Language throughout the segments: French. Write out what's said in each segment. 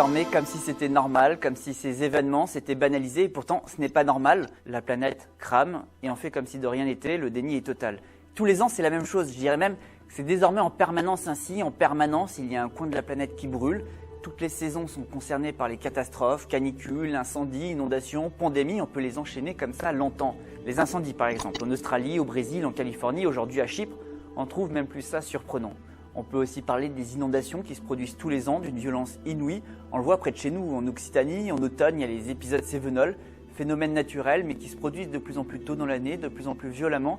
désormais comme si c'était normal, comme si ces événements s'étaient banalisés. Et pourtant, ce n'est pas normal. La planète crame et on fait comme si de rien n'était. Le déni est total. Tous les ans, c'est la même chose. Je dirais même que c'est désormais en permanence ainsi. En permanence, il y a un coin de la planète qui brûle. Toutes les saisons sont concernées par les catastrophes, canicules, incendies, inondations, pandémies. On peut les enchaîner comme ça longtemps. Les incendies, par exemple, en Australie, au Brésil, en Californie, aujourd'hui à Chypre, on trouve même plus ça surprenant. On peut aussi parler des inondations qui se produisent tous les ans d'une violence inouïe. On le voit près de chez nous, en Occitanie, en automne, il y a les épisodes cévenols, phénomènes naturels mais qui se produisent de plus en plus tôt dans l'année, de plus en plus violemment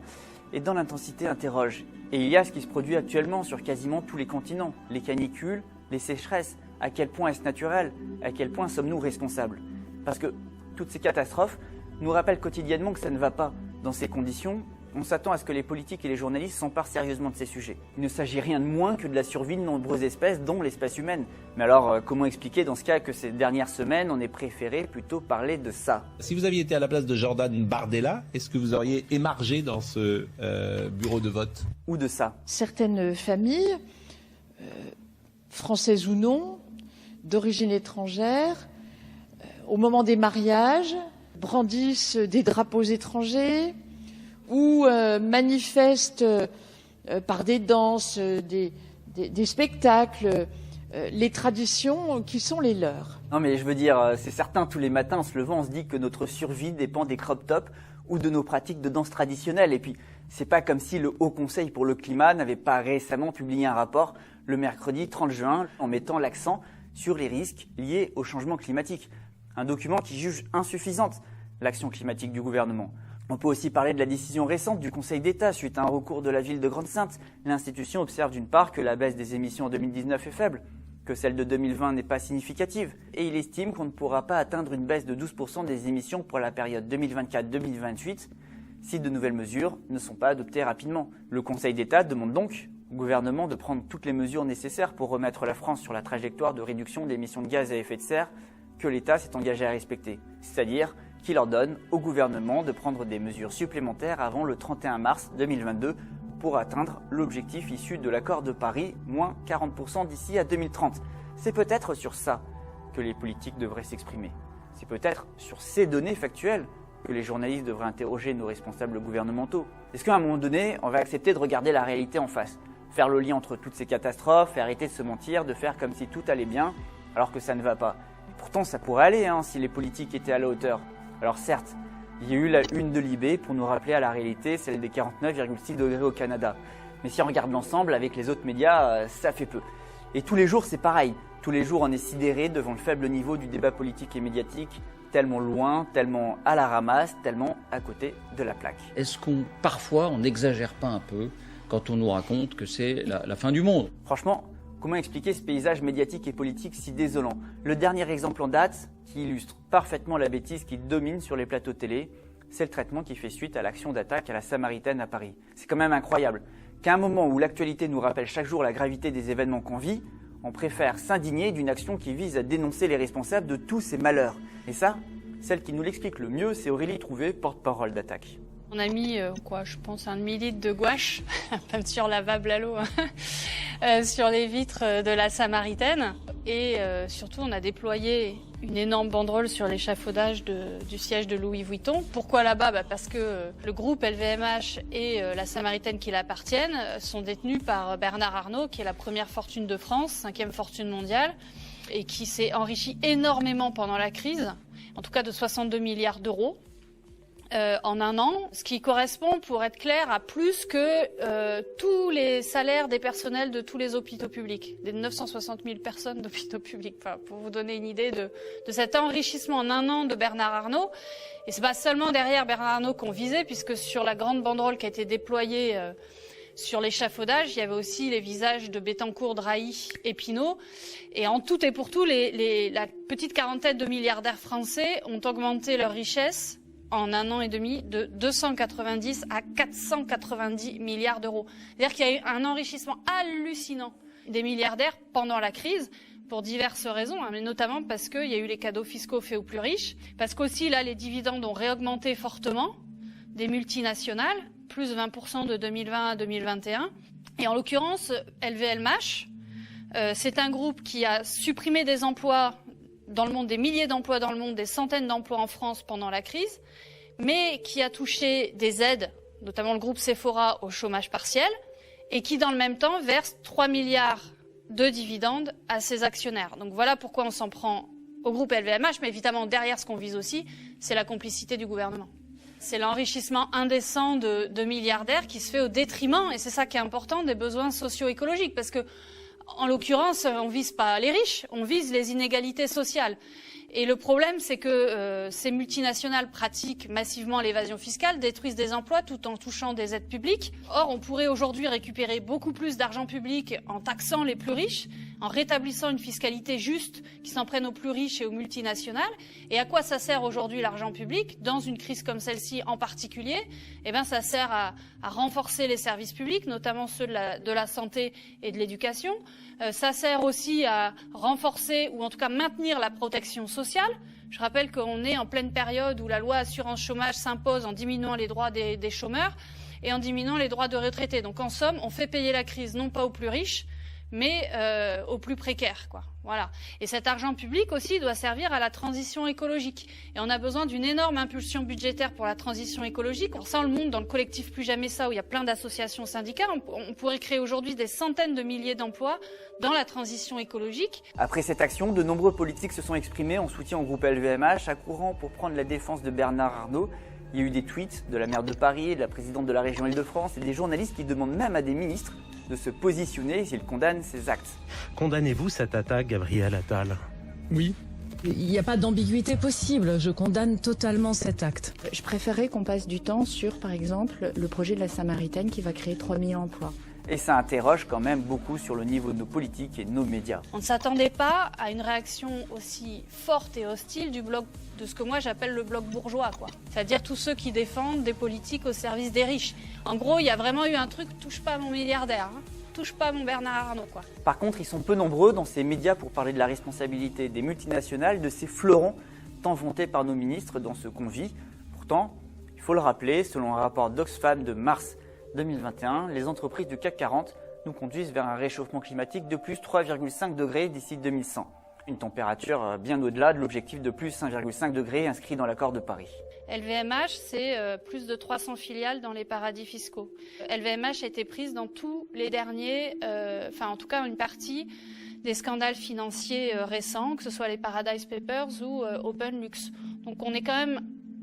et dans l'intensité interroge. Et il y a ce qui se produit actuellement sur quasiment tous les continents, les canicules, les sécheresses. À quel point est-ce naturel? À quel point sommes-nous responsables? Parce que toutes ces catastrophes nous rappellent quotidiennement que ça ne va pas. Dans ces conditions, on s'attend à ce que les politiques et les journalistes s'emparent sérieusement de ces sujets. Il ne s'agit rien de moins que de la survie de nombreuses espèces, dont l'espèce humaine. Mais alors, comment expliquer dans ce cas que ces dernières semaines, on ait préféré plutôt parler de ça? Si vous aviez été à la place de Jordan Bardella, est-ce que vous auriez émargé dans ce bureau de vote? Ou de ça? Certaines familles, françaises ou non, d'origine étrangère, au moment des mariages, brandissent des drapeaux étrangers, ou manifestent par des danses, des spectacles, les traditions qui sont les leurs. Non mais je veux dire, c'est certain, tous les matins en se levant, on se dit que notre survie dépend des crop tops ou de nos pratiques de danse traditionnelles. Et puis, c'est pas comme si le Haut Conseil pour le climat n'avait pas récemment publié un rapport le mercredi 30 juin en mettant l'accent sur les risques liés au changement climatique. Un document qui juge insuffisante l'action climatique du gouvernement. On peut aussi parler de la décision récente du Conseil d'État suite à un recours de la ville de Grande-Synthe. L'institution observe d'une part que la baisse des émissions en 2019 est faible, que celle de 2020 n'est pas significative, et il estime qu'on ne pourra pas atteindre une baisse de 12% des émissions pour la période 2024-2028 si de nouvelles mesures ne sont pas adoptées rapidement. Le Conseil d'État demande donc au gouvernement de prendre toutes les mesures nécessaires pour remettre la France sur la trajectoire de réduction d'émissions de gaz à effet de serre que l'État s'est engagé à respecter, c'est-à-dire qu'il ordonne au gouvernement de prendre des mesures supplémentaires avant le 31 mars 2022 pour atteindre l'objectif issu de l'accord de Paris, moins 40% d'ici à 2030. C'est peut-être sur ça que les politiques devraient s'exprimer. C'est peut-être sur ces données factuelles que les journalistes devraient interroger nos responsables gouvernementaux. Est-ce qu'à un moment donné, on va accepter de regarder la réalité en face, faire le lien entre toutes ces catastrophes et arrêter de se mentir, de faire comme si tout allait bien alors que ça ne va pas? Pourtant, ça pourrait aller si les politiques étaient à la hauteur. Alors certes, il y a eu la une de Libé pour nous rappeler à la réalité, celle des 49,6 degrés au Canada. Mais si on regarde l'ensemble avec les autres médias, ça fait peu. Et tous les jours, c'est pareil. Tous les jours, on est sidéré devant le faible niveau du débat politique et médiatique, tellement loin, tellement à la ramasse, tellement à côté de la plaque. Est-ce parfois, on n'exagère pas un peu quand on nous raconte que c'est la fin du monde? Franchement, comment expliquer ce paysage médiatique et politique si désolant? Le dernier exemple en date, qui illustre parfaitement la bêtise qui domine sur les plateaux télé, c'est le traitement qui fait suite à l'action d'attaque à la Samaritaine à Paris. C'est quand même incroyable qu'à un moment où l'actualité nous rappelle chaque jour la gravité des événements qu'on vit, on préfère s'indigner d'une action qui vise à dénoncer les responsables de tous ces malheurs. Et ça, celle qui nous l'explique le mieux, c'est Aurélie Trouvé, porte-parole d'Attaque. On a mis, je pense, 1 demi-litre de gouache, peinture lavable à l'eau, sur les vitres de la Samaritaine. Et surtout, on a déployé une énorme banderole sur l'échafaudage du siège de Louis Vuitton. Pourquoi là-bas? Parce que le groupe LVMH et la Samaritaine qui l'appartiennent sont détenus par Bernard Arnault, qui est la première fortune de France, 5e fortune mondiale, et qui s'est enrichi énormément pendant la crise, en tout cas de 62 milliards d'euros. En un an, ce qui correspond, pour être clair, à plus que tous les salaires des personnels de tous les hôpitaux publics, des 960 000 personnes d'hôpitaux publics, pour vous donner une idée de cet enrichissement en un an de Bernard Arnault. Et c'est pas seulement derrière Bernard Arnault qu'on visait, puisque sur la grande banderole qui a été déployée sur l'échafaudage, il y avait aussi les visages de Bettencourt, Drahi et Pinault. Et en tout et pour tout, la petite quarantaine de milliardaires français ont augmenté leur richesse en un an et demi de 290 à 490 milliards d'euros. C'est-à-dire qu'il y a eu un enrichissement hallucinant des milliardaires pendant la crise pour diverses raisons, mais notamment parce qu'il y a eu les cadeaux fiscaux faits aux plus riches, parce qu'aussi là les dividendes ont réaugmenté fortement des multinationales, plus 20% de 2020 à 2021. Et en l'occurrence, LVMH, c'est un groupe qui a supprimé des emplois dans le monde, des milliers d'emplois dans le monde, des centaines d'emplois en France pendant la crise, mais qui a touché des aides, notamment le groupe Sephora, au chômage partiel, et qui, dans le même temps, verse 3 milliards de dividendes à ses actionnaires. Donc voilà pourquoi on s'en prend au groupe LVMH, mais évidemment, derrière ce qu'on vise aussi, c'est la complicité du gouvernement. C'est l'enrichissement indécent de milliardaires qui se fait au détriment, et c'est ça qui est important, des besoins socio-écologiques, parce que, en l'occurrence, on vise pas les riches, on vise les inégalités sociales. Et le problème, c'est que ces multinationales pratiquent massivement l'évasion fiscale, détruisent des emplois tout en touchant des aides publiques. Or, on pourrait aujourd'hui récupérer beaucoup plus d'argent public en taxant les plus riches, en rétablissant une fiscalité juste qui s'en prenne aux plus riches et aux multinationales. Et à quoi ça sert aujourd'hui l'argent public dans une crise comme celle-ci en particulier? Eh bien, ça sert à renforcer les services publics, notamment ceux de la santé et de l'éducation. Ça sert aussi à renforcer ou en tout cas maintenir la protection sociale. Je rappelle qu'on est en pleine période où la loi assurance chômage s'impose en diminuant les droits des chômeurs et en diminuant les droits de retraités. Donc en somme, on fait payer la crise non pas aux plus riches, mais aux plus précaires, quoi. Voilà. Et cet argent public aussi doit servir à la transition écologique. Et on a besoin d'une énorme impulsion budgétaire pour la transition écologique. On sent le monde dans le collectif Plus Jamais Ça, où il y a plein d'associations syndicales. On pourrait créer aujourd'hui des centaines de milliers d'emplois dans la transition écologique. Après cette action, de nombreux politiques se sont exprimés en soutien au groupe LVMH, accourant pour prendre la défense de Bernard Arnault. Il y a eu des tweets de la maire de Paris, de la présidente de la région Île-de-France et des journalistes qui demandent même à des ministres de se positionner s'ils condamnent ces actes. Condamnez-vous cette attaque, Gabriel Attal? Oui. Il n'y a pas d'ambiguïté possible. Je condamne totalement cet acte. Je préférerais qu'on passe du temps sur, par exemple, le projet de la Samaritaine qui va créer 3000 emplois. Et ça interroge quand même beaucoup sur le niveau de nos politiques et de nos médias. On ne s'attendait pas à une réaction aussi forte et hostile du bloc, de ce que moi j'appelle le bloc bourgeois, quoi. C'est-à-dire tous ceux qui défendent des politiques au service des riches. En gros, il y a vraiment eu un truc, touche pas à mon milliardaire, hein. Touche pas à mon Bernard Arnault, quoi. Par contre, ils sont peu nombreux dans ces médias pour parler de la responsabilité des multinationales, de ces fleurons tant vantés par nos ministres dans ce qu'on vit. Pourtant, il faut le rappeler, selon un rapport d'Oxfam de mars 2021, les entreprises du CAC 40 nous conduisent vers un réchauffement climatique de plus 3,5 degrés d'ici 2100. Une température bien au-delà de l'objectif de plus 1,5 degrés inscrit dans l'accord de Paris. LVMH, c'est plus de 300 filiales dans les paradis fiscaux. LVMH a été prise dans tous les derniers, en tout cas une partie des scandales financiers récents, que ce soit les Paradise Papers ou OpenLux. Donc on est quand même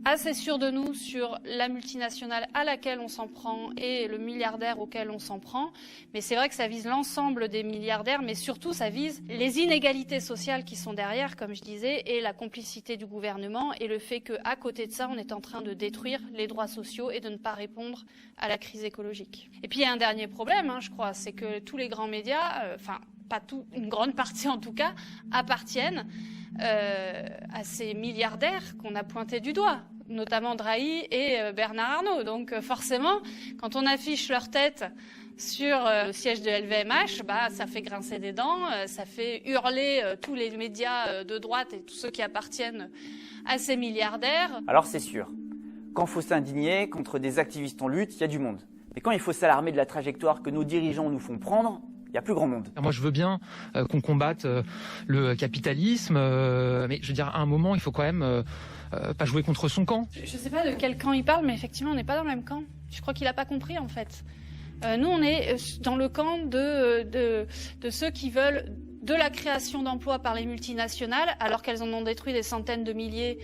assez sûr de nous sur la multinationale à laquelle on s'en prend et le milliardaire auquel on s'en prend. Mais c'est vrai que ça vise l'ensemble des milliardaires, mais surtout ça vise les inégalités sociales qui sont derrière, comme je disais, et la complicité du gouvernement et le fait qu'à côté de ça, on est en train de détruire les droits sociaux et de ne pas répondre à la crise écologique. Et puis il y a un dernier problème, je crois, c'est que tous les grands médias, pas tout, une grande partie en tout cas, appartiennent à ces milliardaires qu'on a pointés du doigt, notamment Drahi et Bernard Arnault. Donc forcément, quand on affiche leur tête sur le siège de LVMH, ça fait grincer des dents, ça fait hurler tous les médias de droite et tous ceux qui appartiennent à ces milliardaires. Alors c'est sûr, quand il faut s'indigner contre des activistes en lutte, il y a du monde. Mais quand il faut s'alarmer de la trajectoire que nos dirigeants nous font prendre, il n'y a plus grand monde. Moi, je veux bien qu'on combatte le capitalisme, mais je veux dire, à un moment, il faut quand même pas jouer contre son camp. Je ne sais pas de quel camp il parle, mais effectivement, on n'est pas dans le même camp. Je crois qu'il n'a pas compris, en fait. Nous, on est dans le camp de ceux qui veulent de la création d'emplois par les multinationales, alors qu'elles en ont détruit des centaines de milliers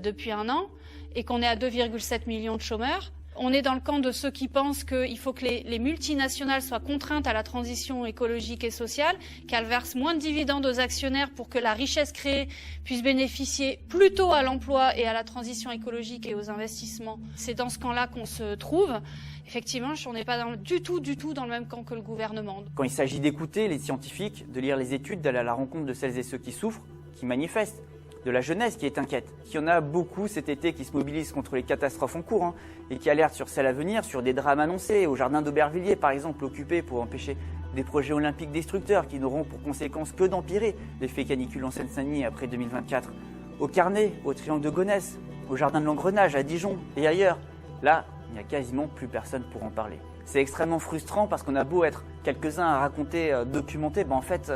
depuis un an, et qu'on est à 2,7 millions de chômeurs. On est dans le camp de ceux qui pensent qu'il faut que les multinationales soient contraintes à la transition écologique et sociale, qu'elles versent moins de dividendes aux actionnaires pour que la richesse créée puisse bénéficier plutôt à l'emploi et à la transition écologique et aux investissements. C'est dans ce camp-là qu'on se trouve. Effectivement, on n'est pas du tout dans le même camp que le gouvernement. Quand il s'agit d'écouter les scientifiques, de lire les études, d'aller à la rencontre de celles et ceux qui souffrent, qui manifestent, de la jeunesse qui est inquiète. Il y en a beaucoup cet été qui se mobilisent contre les catastrophes en cours et qui alertent sur celles à venir, sur des drames annoncés, au jardin d'Aubervilliers par exemple, occupé pour empêcher des projets olympiques destructeurs qui n'auront pour conséquence que d'empirer l'effet canicule en Seine-Saint-Denis après 2024. Au Carnet, au Triangle de Gonesse, au jardin de l'Engrenage à Dijon et ailleurs. Là, il n'y a quasiment plus personne pour en parler. C'est extrêmement frustrant parce qu'on a beau être quelques-uns à raconter, documenter, en fait,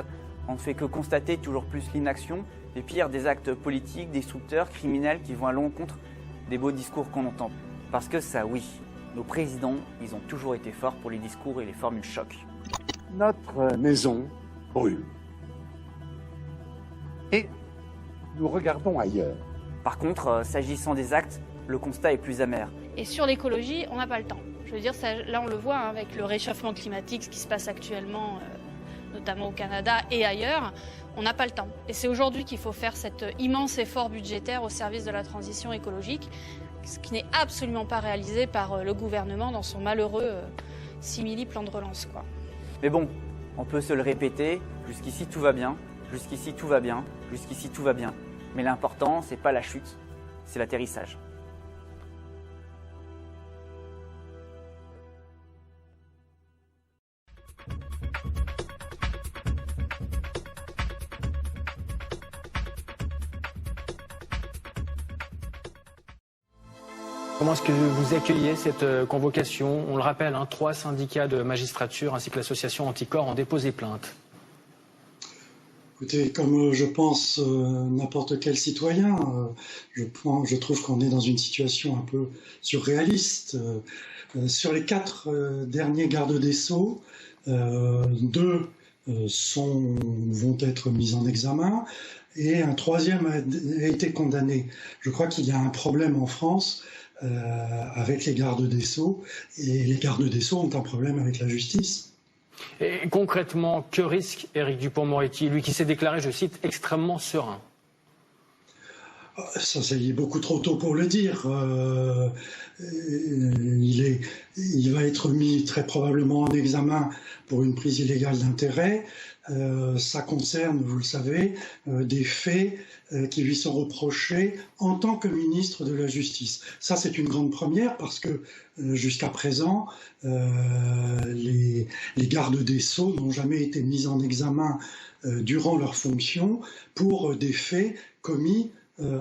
on ne fait que constater toujours plus l'inaction Et pire, des actes politiques, destructeurs, criminels qui vont à l'encontre des beaux discours qu'on entend. Parce que ça, oui, nos présidents, ils ont toujours été forts pour les discours et les formules choc. Notre maison brûle. Et nous regardons ailleurs. Par contre, s'agissant des actes, le constat est plus amer. Et sur l'écologie, on n'a pas le temps. Je veux dire, ça, là on le voit avec le réchauffement climatique, ce qui se passe actuellement, notamment au Canada et ailleurs, on n'a pas le temps. Et c'est aujourd'hui qu'il faut faire cet immense effort budgétaire au service de la transition écologique, ce qui n'est absolument pas réalisé par le gouvernement dans son malheureux simili-plan de relance, quoi. Mais bon, on peut se le répéter, jusqu'ici tout va bien, jusqu'ici tout va bien, jusqu'ici tout va bien. Mais l'important, c'est pas la chute, c'est l'atterrissage. Comment est-ce que vous accueillez cette convocation? On le rappelle, 3 syndicats de magistrature ainsi que l'association Anticorps ont déposé plainte. Écoutez, comme je pense n'importe quel citoyen, je trouve qu'on est dans une situation un peu surréaliste. Sur les 4 derniers gardes des Sceaux, 2 vont être mis en examen et un 3e a été condamné. Je crois qu'il y a un problème en France avec les gardes des Sceaux, et les gardes des Sceaux ont un problème avec la justice. Et concrètement, que risque Éric Dupond-Moretti, lui qui s'est déclaré, je cite, extrêmement serein? Ça, c'est beaucoup trop tôt pour le dire. Il va être mis très probablement en examen pour une prise illégale d'intérêt. Ça concerne, vous le savez, des faits qui lui sont reprochés en tant que ministre de la Justice. Ça, c'est une grande première parce que jusqu'à présent, les gardes des Sceaux n'ont jamais été mis en examen durant leur fonction pour des faits commis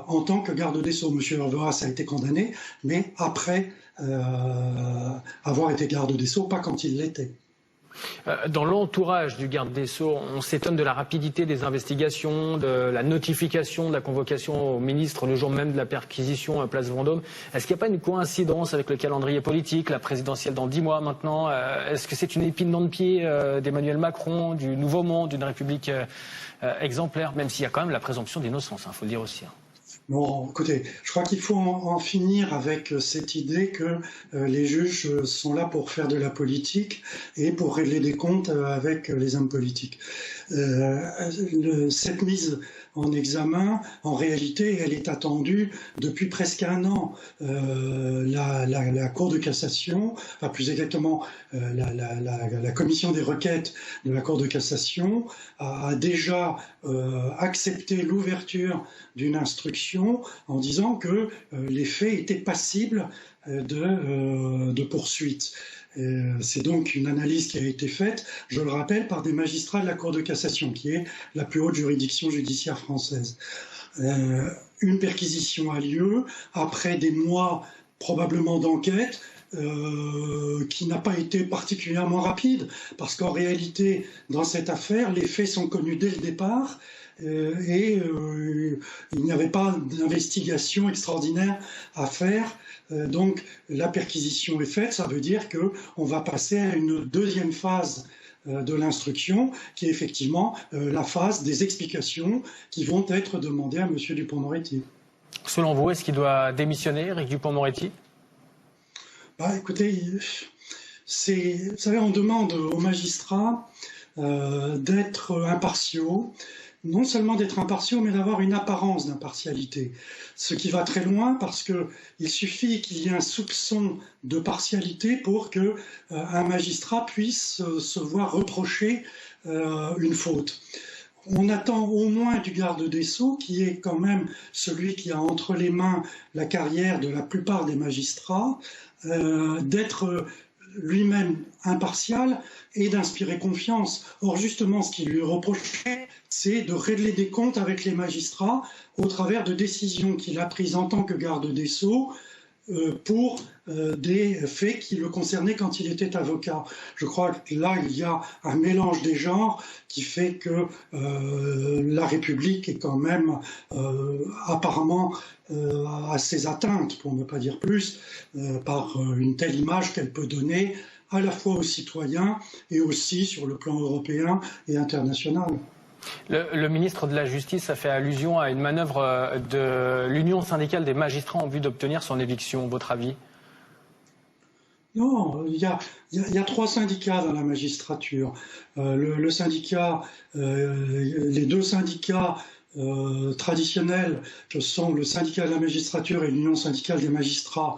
en tant que garde des Sceaux. Monsieur Herveras a été condamné, mais après avoir été garde des Sceaux, pas quand il l'était. Dans l'entourage du garde des Sceaux, on s'étonne de la rapidité des investigations, de la notification de la convocation au ministre le jour même de la perquisition à Place Vendôme. Est-ce qu'il n'y a pas une coïncidence avec le calendrier politique, la présidentielle dans 10 mois maintenant? Est-ce que c'est une épine dans le pied d'Emmanuel Macron, du Nouveau Monde, d'une République exemplaire, même s'il y a quand même la présomption d'innocence, faut le dire aussi. Bon, écoutez, je crois qu'il faut en finir avec cette idée que les juges sont là pour faire de la politique et pour régler des comptes avec les hommes politiques. Cette mise en examen, en réalité, elle est attendue depuis presque 1 an. La Cour de cassation, enfin plus exactement la commission des requêtes de la Cour de cassation a déjà accepté l'ouverture d'une instruction en disant que les faits étaient passibles de poursuite. C'est donc une analyse qui a été faite, je le rappelle, par des magistrats de la Cour de cassation, qui est la plus haute juridiction judiciaire française. Une perquisition a lieu après des mois probablement d'enquête, qui n'a pas été particulièrement rapide, parce qu'en réalité, dans cette affaire, les faits sont connus dès le départ, et il n'y avait pas d'investigation extraordinaire à faire. Donc la perquisition est faite, ça veut dire qu'on va passer à une 2e phase de l'instruction, qui est effectivement la phase des explications qui vont être demandées à M. Dupond-Moretti. Selon vous, est-ce qu'il doit démissionner, Éric Dupond-Moretti? Écoutez, vous savez, on demande aux magistrats d'être impartiaux, non seulement d'être impartiaux, mais d'avoir une apparence d'impartialité. Ce qui va très loin parce qu'il suffit qu'il y ait un soupçon de partialité pour qu'un magistrat puisse se voir reprocher une faute. On attend au moins du garde des Sceaux, qui est quand même celui qui a entre les mains la carrière de la plupart des magistrats, d'être lui-même impartial et d'inspirer confiance. Or, justement, ce qui lui est reproché, c'est de régler des comptes avec les magistrats au travers de décisions qu'il a prises en tant que garde des Sceaux pour des faits qui le concernaient quand il était avocat. Je crois que là, il y a un mélange des genres qui fait que la République est quand même apparemment assez atteinte, pour ne pas dire plus, par une telle image qu'elle peut donner à la fois aux citoyens et aussi sur le plan européen et international. Le ministre de la Justice a fait allusion à une manœuvre de l'Union syndicale des magistrats en vue d'obtenir son éviction. Votre avis ? Non, il y a 3 syndicats dans la magistrature. Le syndicat, les 2 syndicats traditionnels, que sont le syndicat de la magistrature et l'Union syndicale des magistrats,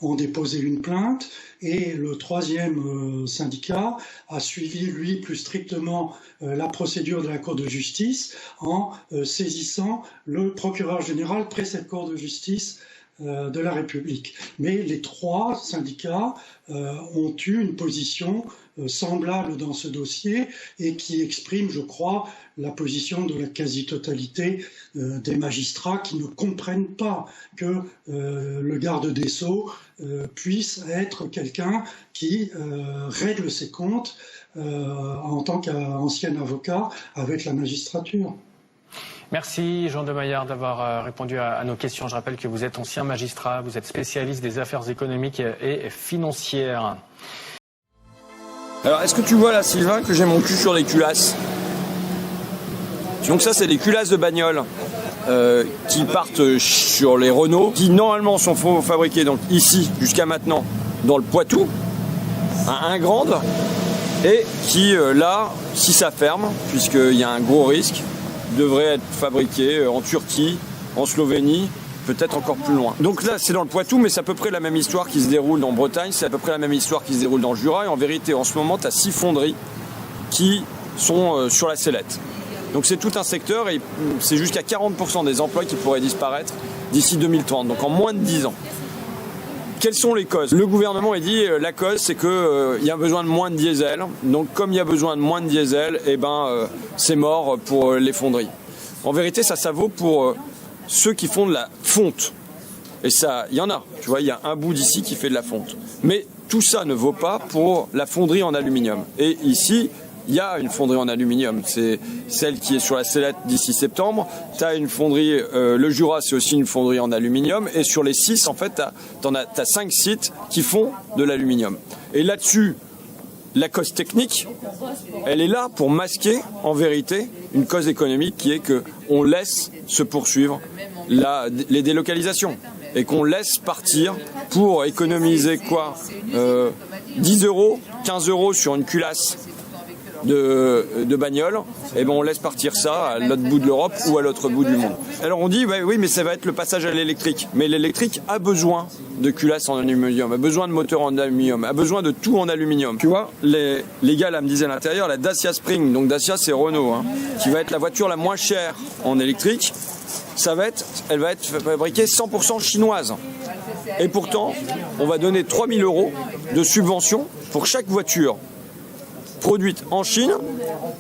ont déposé une plainte, et le 3e syndicat a suivi, lui, plus strictement la procédure de la Cour de justice en saisissant le procureur général près cette Cour de justice de la République. Mais les 3 syndicats ont eu une position semblable dans ce dossier et qui exprime, je crois, la position de la quasi-totalité des magistrats qui ne comprennent pas que le garde des Sceaux puisse être quelqu'un qui règle ses comptes en tant qu'ancien avocat avec la magistrature. Merci Jean de Maillard d'avoir répondu à nos questions. Je rappelle que vous êtes ancien magistrat, vous êtes spécialiste des affaires économiques et financières. Alors, est-ce que tu vois là, Sylvain, que j'ai mon cul sur les culasses ? Donc ça, c'est des culasses de bagnole qui partent sur les Renault, qui normalement sont fabriquées donc ici, jusqu'à maintenant, dans le Poitou, à Ingrande, et qui, là, si ça ferme, puisqu'il y a un gros risque, devraient être fabriquées en Turquie, en Slovénie, peut-être encore plus loin. Donc là, c'est dans le Poitou, mais c'est à peu près la même histoire qui se déroule en Bretagne, c'est à peu près la même histoire qui se déroule dans le Jura, et en vérité, en ce moment, tu as 6 fonderies qui sont sur la sellette. Donc c'est tout un secteur, et c'est jusqu'à 40% des emplois qui pourraient disparaître d'ici 2030, donc en moins de 10 ans. Quelles sont les causes ? Le gouvernement a dit la cause, c'est qu'il y a besoin de moins de diesel. Donc comme il y a besoin de moins de diesel, c'est mort pour les fonderies. En vérité, ça vaut pour ceux qui font de la fonte. Et ça, il y en a. Tu vois, il y a un bout d'ici qui fait de la fonte. Mais tout ça ne vaut pas pour la fonderie en aluminium. Et ici, il y a une fonderie en aluminium, c'est celle qui est sur la sellette d'ici septembre. Tu as une fonderie, le Jura, c'est aussi une fonderie en aluminium. Et sur les 6, en fait, tu as 5 sites qui font de l'aluminium. Et là-dessus, la cause technique, elle est là pour masquer, en vérité, une cause économique qui est qu'on laisse se poursuivre les délocalisations. Et qu'on laisse partir pour économiser quoi 10 €, 15 € sur une culasse de bagnole, et on laisse partir ça à l'autre bout de l'Europe ou à l'autre bout du monde. Alors on dit oui, mais ça va être le passage à l'électrique. Mais l'électrique a besoin de culasses en aluminium, a besoin de moteurs en aluminium, a besoin de tout en aluminium. Tu vois, les gars là me disaient à l'intérieur, la Dacia Spring, donc Dacia c'est Renault, qui va être la voiture la moins chère en électrique, elle va être fabriquée 100% chinoise. Et pourtant, on va donner 3 000 € de subvention pour chaque voiture produite en Chine.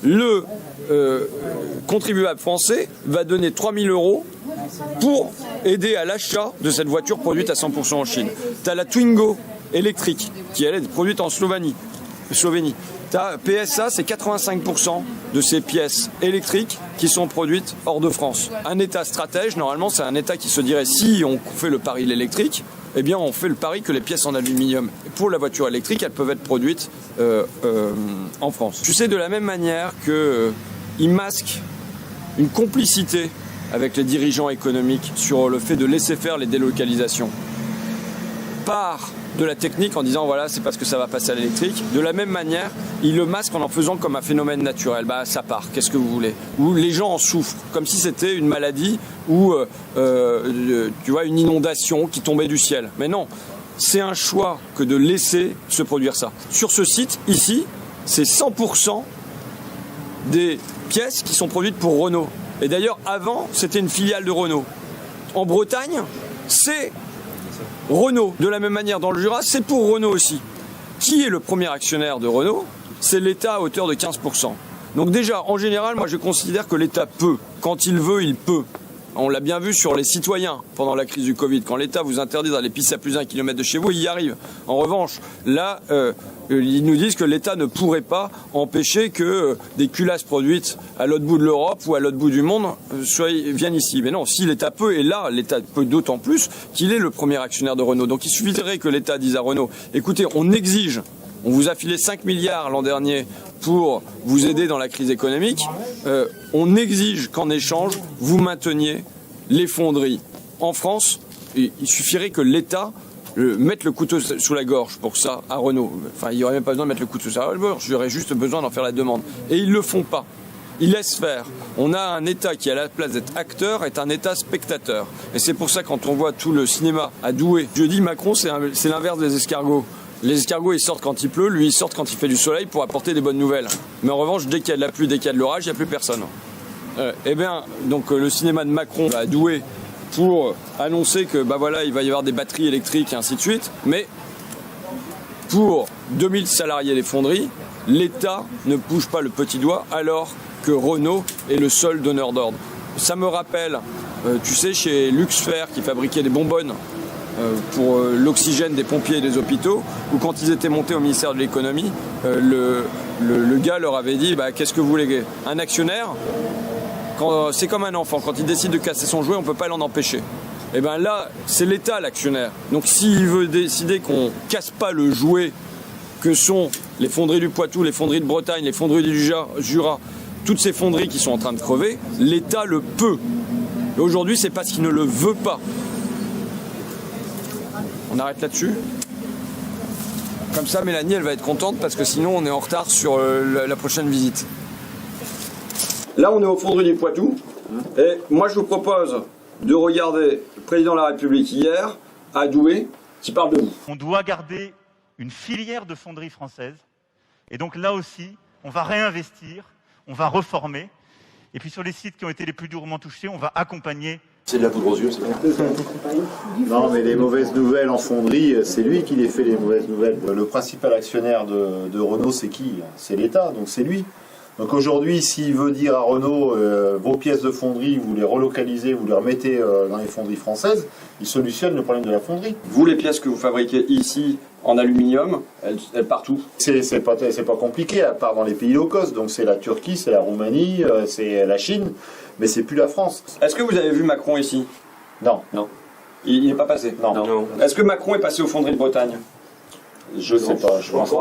Le contribuable français va donner 3 000 € pour aider à l'achat de cette voiture produite à 100% en Chine. Tu as la Twingo électrique qui elle est produite en Slovénie. Tu as PSA, c'est 85% de ces pièces électriques qui sont produites hors de France. Un État stratège, normalement, c'est un État qui se dirait si on fait le pari de l'électrique, eh bien on fait le pari que les pièces en aluminium pour la voiture électrique, elles peuvent être produites en France. Tu sais, de la même manière qu'ils masquent une complicité avec les dirigeants économiques sur le fait de laisser faire les délocalisations par de la technique en disant voilà, c'est parce que ça va passer à l'électrique. De la même manière, ils le masquent en faisant comme un phénomène naturel. Ça part, qu'est-ce que vous voulez ? Ou les gens en souffrent, comme si c'était une maladie ou tu vois, une inondation qui tombait du ciel. Mais non, c'est un choix que de laisser se produire ça. Sur ce site, ici, c'est 100% des pièces qui sont produites pour Renault. Et d'ailleurs, avant, c'était une filiale de Renault. En Bretagne, c'est Renault. De la même manière, dans le Jura, c'est pour Renault aussi. Qui est le premier actionnaire de Renault ? C'est l'État à hauteur de 15%. Donc déjà, en général, moi je considère que l'État peut. Quand il veut, il peut. On l'a bien vu sur les citoyens pendant la crise du Covid. Quand l'État vous interdit d'aller pisser à plus d'1 kilomètre de chez vous, il y arrive. En revanche, là, ils nous disent que l'État ne pourrait pas empêcher que des culasses produites à l'autre bout de l'Europe ou à l'autre bout du monde viennent ici. Mais non, si l'État peut, et là, l'État peut d'autant plus qu'il est le premier actionnaire de Renault. Donc il suffirait que l'État dise à Renault, écoutez, on exige, on vous a filé 5 milliards l'an dernier pour vous aider dans la crise économique, on exige qu'en échange, vous mainteniez les fonderies en France. Et il suffirait que l'État mettre le couteau sous la gorge pour ça à Renault. Enfin, il n'y aurait même pas besoin de mettre le couteau sous la gorge, j'aurais juste besoin d'en faire la demande. Et ils ne le font pas. Ils laissent faire. On a un État qui, à la place d'être acteur, est un État spectateur. Et c'est pour ça, quand on voit tout le cinéma à Douai, je dis Macron, c'est l'inverse des escargots. Les escargots, ils sortent quand il pleut, lui, il sort quand il fait du soleil pour apporter des bonnes nouvelles. Mais en revanche, dès qu'il y a de la pluie, dès qu'il y a de l'orage, il n'y a plus personne. Eh bien, donc le cinéma de Macron à Douai pour annoncer que, bah voilà, il va y avoir des batteries électriques et ainsi de suite. Mais pour 2000 salariés des fonderies, l'État ne bouge pas le petit doigt alors que Renault est le seul donneur d'ordre. Ça me rappelle, tu sais, chez Luxfer qui fabriquait des bonbonnes pour l'oxygène des pompiers et des hôpitaux, où quand ils étaient montés au ministère de l'économie, le gars leur avait dit bah, qu'est-ce que vous voulez, un actionnaire, c'est comme un enfant, quand il décide de casser son jouet, on ne peut pas l'en empêcher. Et bien là, c'est l'État l'actionnaire. Donc s'il veut décider qu'on ne casse pas le jouet que sont les fonderies du Poitou, les fonderies de Bretagne, les fonderies du Jura, toutes ces fonderies qui sont en train de crever, l'État le peut. Et aujourd'hui, c'est parce qu'il ne le veut pas. On arrête là-dessus. Comme ça, Mélanie, elle va être contente parce que sinon, on est en retard sur la prochaine visite. Là, on est aux fonderies du Poitou. Et moi, je vous propose de regarder le président de la République hier, à Douai, qui parle de vous. On doit garder une filière de fonderie française. Et donc là aussi, on va réinvestir, on va reformer. Et puis sur les sites qui ont été les plus durement touchés, on va accompagner. C'est de la poudre aux yeux, c'est pas Non, mais les mauvaises nouvelles en fonderie, c'est lui qui les fait, les mauvaises nouvelles. Le principal actionnaire de Renault, c'est qui? C'est l'État, donc c'est lui. Donc aujourd'hui, s'il veut dire à Renault, vos pièces de fonderie, vous les relocalisez, vous les remettez dans les fonderies françaises, il solutionne le problème de la fonderie. Vous, les pièces que vous fabriquez ici en aluminium, elles partent où? C'est pas compliqué, à part dans les pays low cost. Donc c'est la Turquie, c'est la Roumanie, c'est la Chine, mais c'est plus la France. Est-ce que vous avez vu Macron ici? Non. Non. Il n'est pas passé? Non. Est-ce que Macron est passé aux fonderies de Bretagne? Je sais pas, je pense pas.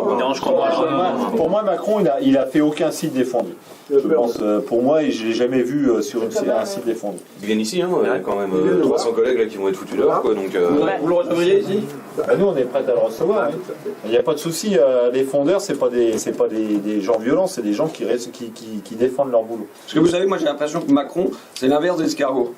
Pour moi, Macron, il a fait aucun site des fonderies. Je pense, pour moi, je l'ai jamais vu sur un site des fonderies. Il vient ici, hein, il y a quand même 300 collègues là, qui vont être foutus dehors, quoi. Donc, vous le recevriez ici? Nous, on est prêts à le recevoir. Hein. Il n'y a pas de souci. Les fondeurs, c'est pas des gens violents, c'est des gens qui défendent leur boulot. Parce que vous savez, moi, j'ai l'impression que Macron, c'est l'inverse des escargots.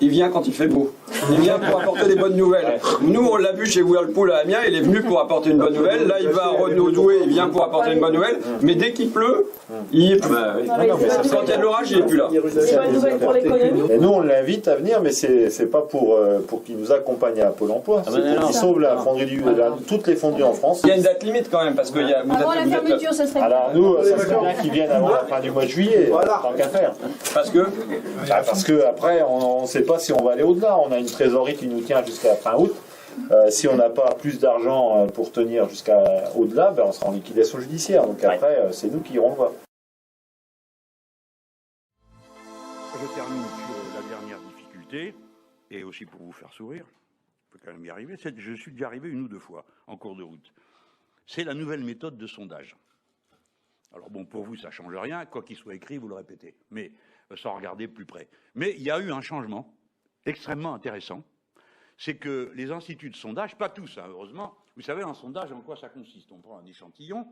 Il vient quand il fait beau. Il vient pour apporter des bonnes nouvelles. Nous, on l'a vu chez Whirlpool à Amiens, il est venu pour apporter une bonne nouvelle. Là, il va à Renault Douai, il vient pour apporter une bonne nouvelle. Mais dès qu'il pleut, il est plus là. Quand il y a de l'orage, il n'est plus là. Et nous, on l'invite à venir, mais c'est pas pour qu'il nous accompagne à Pôle emploi. C'est pour qu'il sauve la fonderie toutes les fonderies en France. Il y a une date limite quand même, parce que avant la fermeture, ça serait. Alors nous, ça serait bien qu'ils viennent avant la fin du mois de juillet, tant qu'à faire. Parce que parce que après, on ne sait pas si on va aller au-delà. On a une trésorerie qui nous tient jusqu'à fin août. Si on n'a pas plus d'argent pour tenir jusqu'à au-delà, on sera en liquidation judiciaire. Donc après, c'est nous qui irons le voir. Je termine sur la dernière difficulté, et aussi pour vous faire sourire, il faut quand même y arriver, je suis déjà arrivé une ou deux fois en cours de route. C'est la nouvelle méthode de sondage. Alors bon, pour vous, ça ne change rien, quoi qu'il soit écrit, vous le répétez, mais sans regarder plus près. Mais il y a eu un changement extrêmement intéressant, c'est que les instituts de sondage, pas tous, hein, heureusement, vous savez, un sondage, en quoi ça consiste? On prend un échantillon,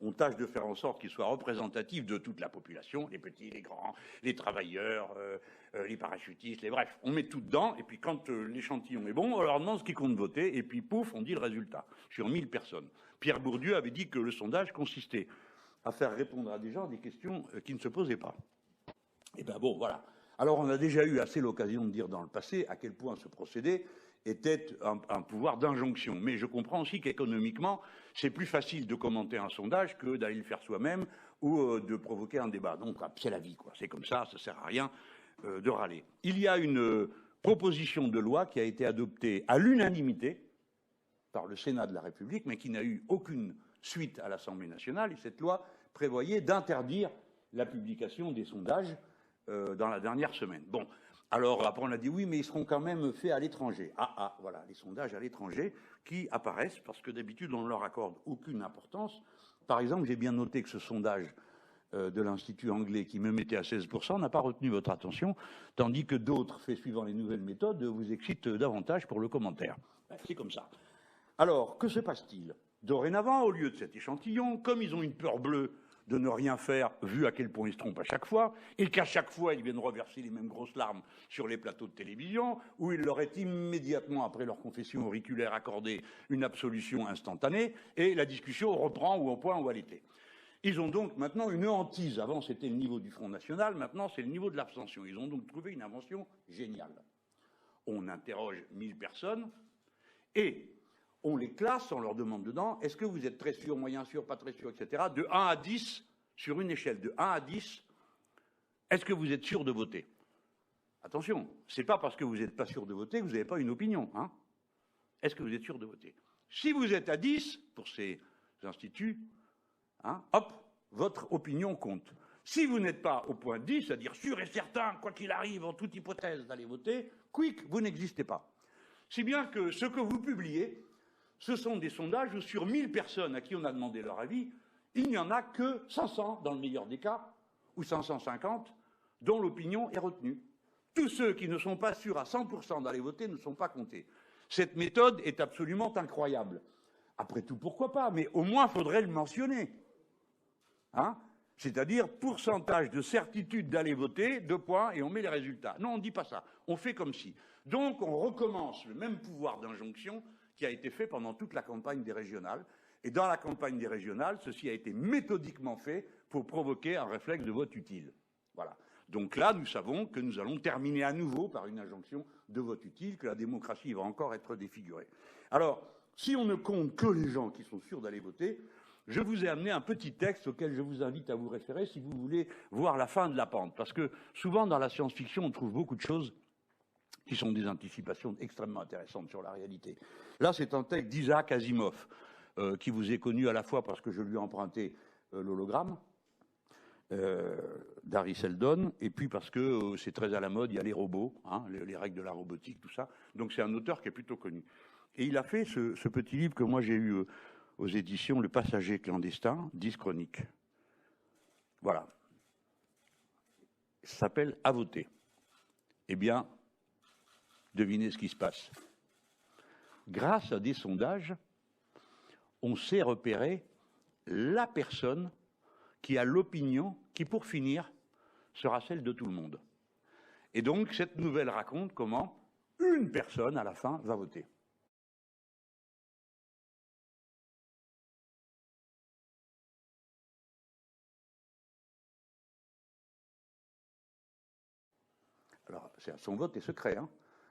on tâche de faire en sorte qu'il soit représentatif de toute la population, les petits, les grands, les travailleurs, les parachutistes, bref, on met tout dedans, et puis quand l'échantillon est bon, on leur demande ce qu'ils comptent voter, et puis pouf, on dit le résultat, sur 1000 personnes. Pierre Bourdieu avait dit que le sondage consistait à faire répondre à des gens des questions qui ne se posaient pas. Et bien bon, voilà. Alors on a déjà eu assez l'occasion de dire dans le passé à quel point ce procédé était un pouvoir d'injonction. Mais je comprends aussi qu'économiquement, c'est plus facile de commenter un sondage que d'aller le faire soi-même ou de provoquer un débat. Donc c'est la vie, quoi. C'est comme ça sert à rien. de râler. Il y a une proposition de loi qui a été adoptée à l'unanimité par le Sénat de la République, mais qui n'a eu aucune suite à l'Assemblée nationale. Et cette loi prévoyait d'interdire la publication des sondages dans la dernière semaine. Bon, alors après on a dit oui, mais ils seront quand même faits à l'étranger. Voilà, les sondages à l'étranger qui apparaissent, parce que d'habitude on ne leur accorde aucune importance. Par exemple, j'ai bien noté que ce sondage de l'Institut anglais qui me mettait à 16% n'a pas retenu votre attention, tandis que d'autres, faits suivant les nouvelles méthodes, vous excitent davantage pour le commentaire. C'est comme ça. Alors, que se passe-t-il? Dorénavant, au lieu de cet échantillon, comme ils ont une peur bleue de ne rien faire, vu à quel point ils se trompent à chaque fois, et qu'à chaque fois ils viennent reverser les mêmes grosses larmes sur les plateaux de télévision, où il leur est immédiatement, après leur confession auriculaire, accordé une absolution instantanée, et la discussion reprend ou au point où elle était. Ils ont donc maintenant une hantise. Avant, c'était le niveau du Front National, maintenant, c'est le niveau de l'abstention. Ils ont donc trouvé une invention géniale. On interroge 1000 personnes, et on les classe, on leur demande dedans, est-ce que vous êtes très sûr, moyen sûr, pas très sûr, etc., de 1 à 10, sur une échelle de 1 à 10, est-ce que vous êtes sûr de voter? Attention, ce n'est pas parce que vous n'êtes pas sûr de voter que vous n'avez pas une opinion. Hein. Est-ce que vous êtes sûr de voter? Si vous êtes à 10, pour ces instituts, hein, hop, votre opinion compte. Si vous n'êtes pas au point 10, c'est-à-dire sûr et certain, quoi qu'il arrive, en toute hypothèse, d'aller voter, quick, vous n'existez pas. Si bien que ce que vous publiez, ce sont des sondages où sur 1000 personnes à qui on a demandé leur avis, il n'y en a que 500, dans le meilleur des cas, ou 550, dont l'opinion est retenue. Tous ceux qui ne sont pas sûrs à 100% d'aller voter ne sont pas comptés. Cette méthode est absolument incroyable. Après tout, pourquoi pas, mais au moins faudrait le mentionner. Hein? C'est-à-dire pourcentage de certitude d'aller voter, 2 points, et on met les résultats. Non, on ne dit pas ça. On fait comme si. Donc on recommence le même pouvoir d'injonction qui a été fait pendant toute la campagne des régionales. Et dans la campagne des régionales, ceci a été méthodiquement fait pour provoquer un réflexe de vote utile. Voilà. Donc là, nous savons que nous allons terminer à nouveau par une injonction de vote utile, que la démocratie va encore être défigurée. Alors, si on ne compte que les gens qui sont sûrs d'aller voter, je vous ai amené un petit texte auquel je vous invite à vous référer si vous voulez voir la fin de la pente. Parce que souvent, dans la science-fiction, on trouve beaucoup de choses qui sont des anticipations extrêmement intéressantes sur la réalité. Là, c'est un texte d'Isaac Asimov, qui vous est connu à la fois parce que je lui ai emprunté l'hologramme d'Harry Seldon, et puis parce que c'est très à la mode, il y a les robots, hein, les règles de la robotique, tout ça. Donc c'est un auteur qui est plutôt connu. Et il a fait ce petit livre que moi j'ai eu aux éditions Le Passager clandestin, 10 chroniques. Voilà. Ça s'appelle À voter. Eh bien, devinez ce qui se passe. Grâce à des sondages, on sait repérer la personne qui a l'opinion qui, pour finir, sera celle de tout le monde. Et donc, cette nouvelle raconte comment une personne, à la fin, va voter. Alors, son vote est secret, hein.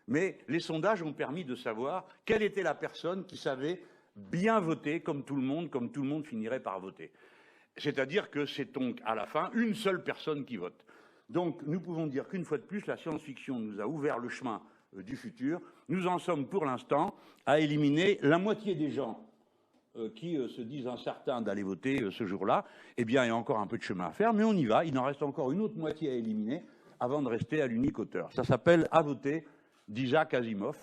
Mais les sondages ont permis de savoir quelle était la personne qui savait bien voter comme tout le monde finirait par voter. C'est-à-dire que c'est donc à la fin une seule personne qui vote. Donc nous pouvons dire qu'une fois de plus, la science-fiction nous a ouvert le chemin du futur. Nous en sommes pour l'instant à éliminer la moitié des gens qui se disent incertains d'aller voter ce jour-là. Eh bien, il y a encore un peu de chemin à faire, mais on y va. Il en reste encore une autre moitié à éliminer avant de rester à l'unique auteur. Ça s'appelle À voter d'Isaac Asimov,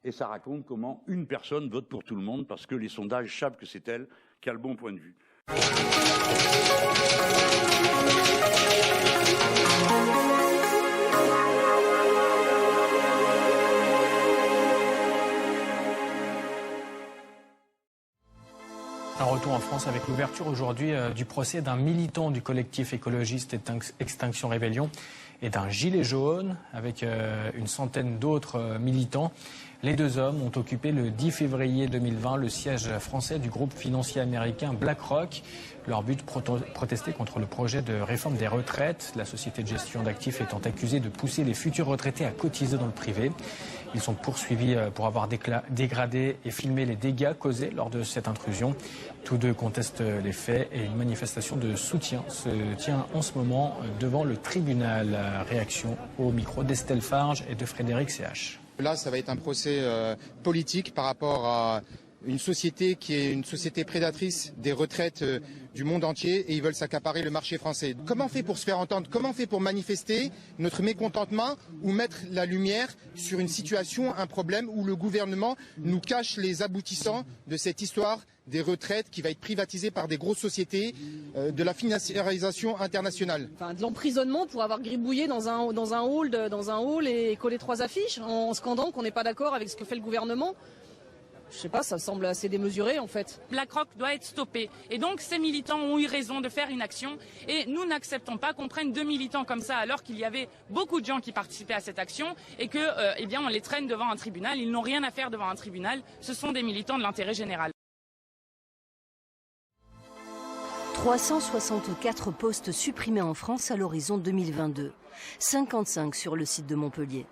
et ça raconte comment une personne vote pour tout le monde, parce que les sondages savent que c'est elle qui a le bon point de vue. Un retour en France avec l'ouverture aujourd'hui du procès d'un militant du collectif écologiste Extinction Rébellion et d'un gilet jaune avec une centaine d'autres militants. Les deux hommes ont occupé le 10 février 2020 le siège français du groupe financier américain BlackRock. Leur but, protester contre le projet de réforme des retraites, la société de gestion d'actifs étant accusée de pousser les futurs retraités à cotiser dans le privé. Ils sont poursuivis pour avoir dégradé et filmé les dégâts causés lors de cette intrusion. Tous deux contestent les faits et une manifestation de soutien se tient en ce moment devant le tribunal. Réaction au micro d'Estelle Farge et de Frédéric CH. Là, ça va être un procès politique par rapport à une société qui est une société prédatrice des retraites du monde entier et ils veulent s'accaparer le marché français. Comment on fait pour se faire entendre? Comment on fait pour manifester notre mécontentement ou mettre la lumière sur une situation, un problème où le gouvernement nous cache les aboutissants de cette histoire des retraites qui va être privatisée par des grosses sociétés, de la financiarisation internationale. Enfin, de l'emprisonnement pour avoir gribouillé dans un hall et collé 3 affiches en scandant qu'on n'est pas d'accord avec ce que fait le gouvernement. Je sais pas, ça semble assez démesuré en fait. BlackRock doit être stoppé. Et donc ces militants ont eu raison de faire une action. Et nous n'acceptons pas qu'on prenne 2 militants comme ça alors qu'il y avait beaucoup de gens qui participaient à cette action et que, on les traîne devant un tribunal. Ils n'ont rien à faire devant un tribunal. Ce sont des militants de l'intérêt général. 364 postes supprimés en France à l'horizon 2022. 55 sur le site de Montpellier.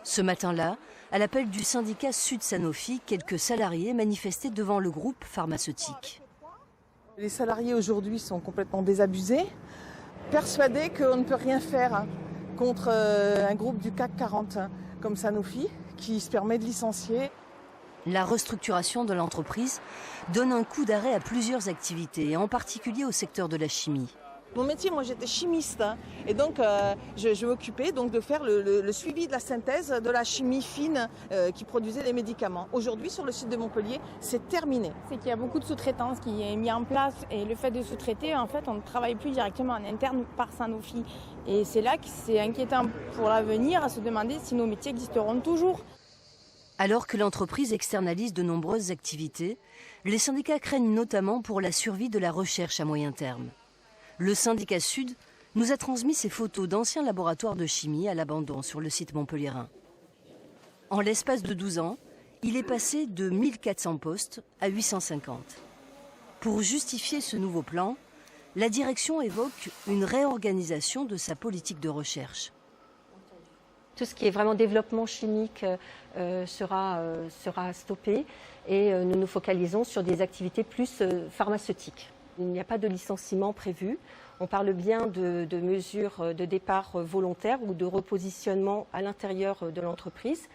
Ce matin-là, à l'appel du syndicat Sud Sanofi, quelques salariés manifestaient devant le groupe pharmaceutique. Les salariés aujourd'hui sont complètement désabusés, persuadés qu'on ne peut rien faire contre un groupe du CAC 40 comme Sanofi qui se permet de licencier. La restructuration de l'entreprise donne un coup d'arrêt à plusieurs activités, et en particulier au secteur de la chimie. Mon métier, moi j'étais chimiste et donc je m'occupais donc de faire le suivi de la synthèse de la chimie fine qui produisait les médicaments. Aujourd'hui sur le site de Montpellier, c'est terminé. C'est qu'il y a beaucoup de sous-traitance qui est mis en place et le fait de sous-traiter, en fait on ne travaille plus directement en interne par Sanofi. Et c'est là que c'est inquiétant pour l'avenir à se demander si nos métiers existeront toujours. Alors que l'entreprise externalise de nombreuses activités, les syndicats craignent notamment pour la survie de la recherche à moyen terme. Le syndicat Sud nous a transmis ces photos d'anciens laboratoires de chimie à l'abandon sur le site montpelliérain. En l'espace de 12 ans, il est passé de 1400 postes à 850. Pour justifier ce nouveau plan, la direction évoque une réorganisation de sa politique de recherche. Tout ce qui est vraiment développement chimique sera stoppé et nous nous focalisons sur des activités plus pharmaceutiques. Il n'y a pas de licenciement prévu. On parle bien de mesures de départ volontaire ou de repositionnement à l'intérieur de l'entreprise.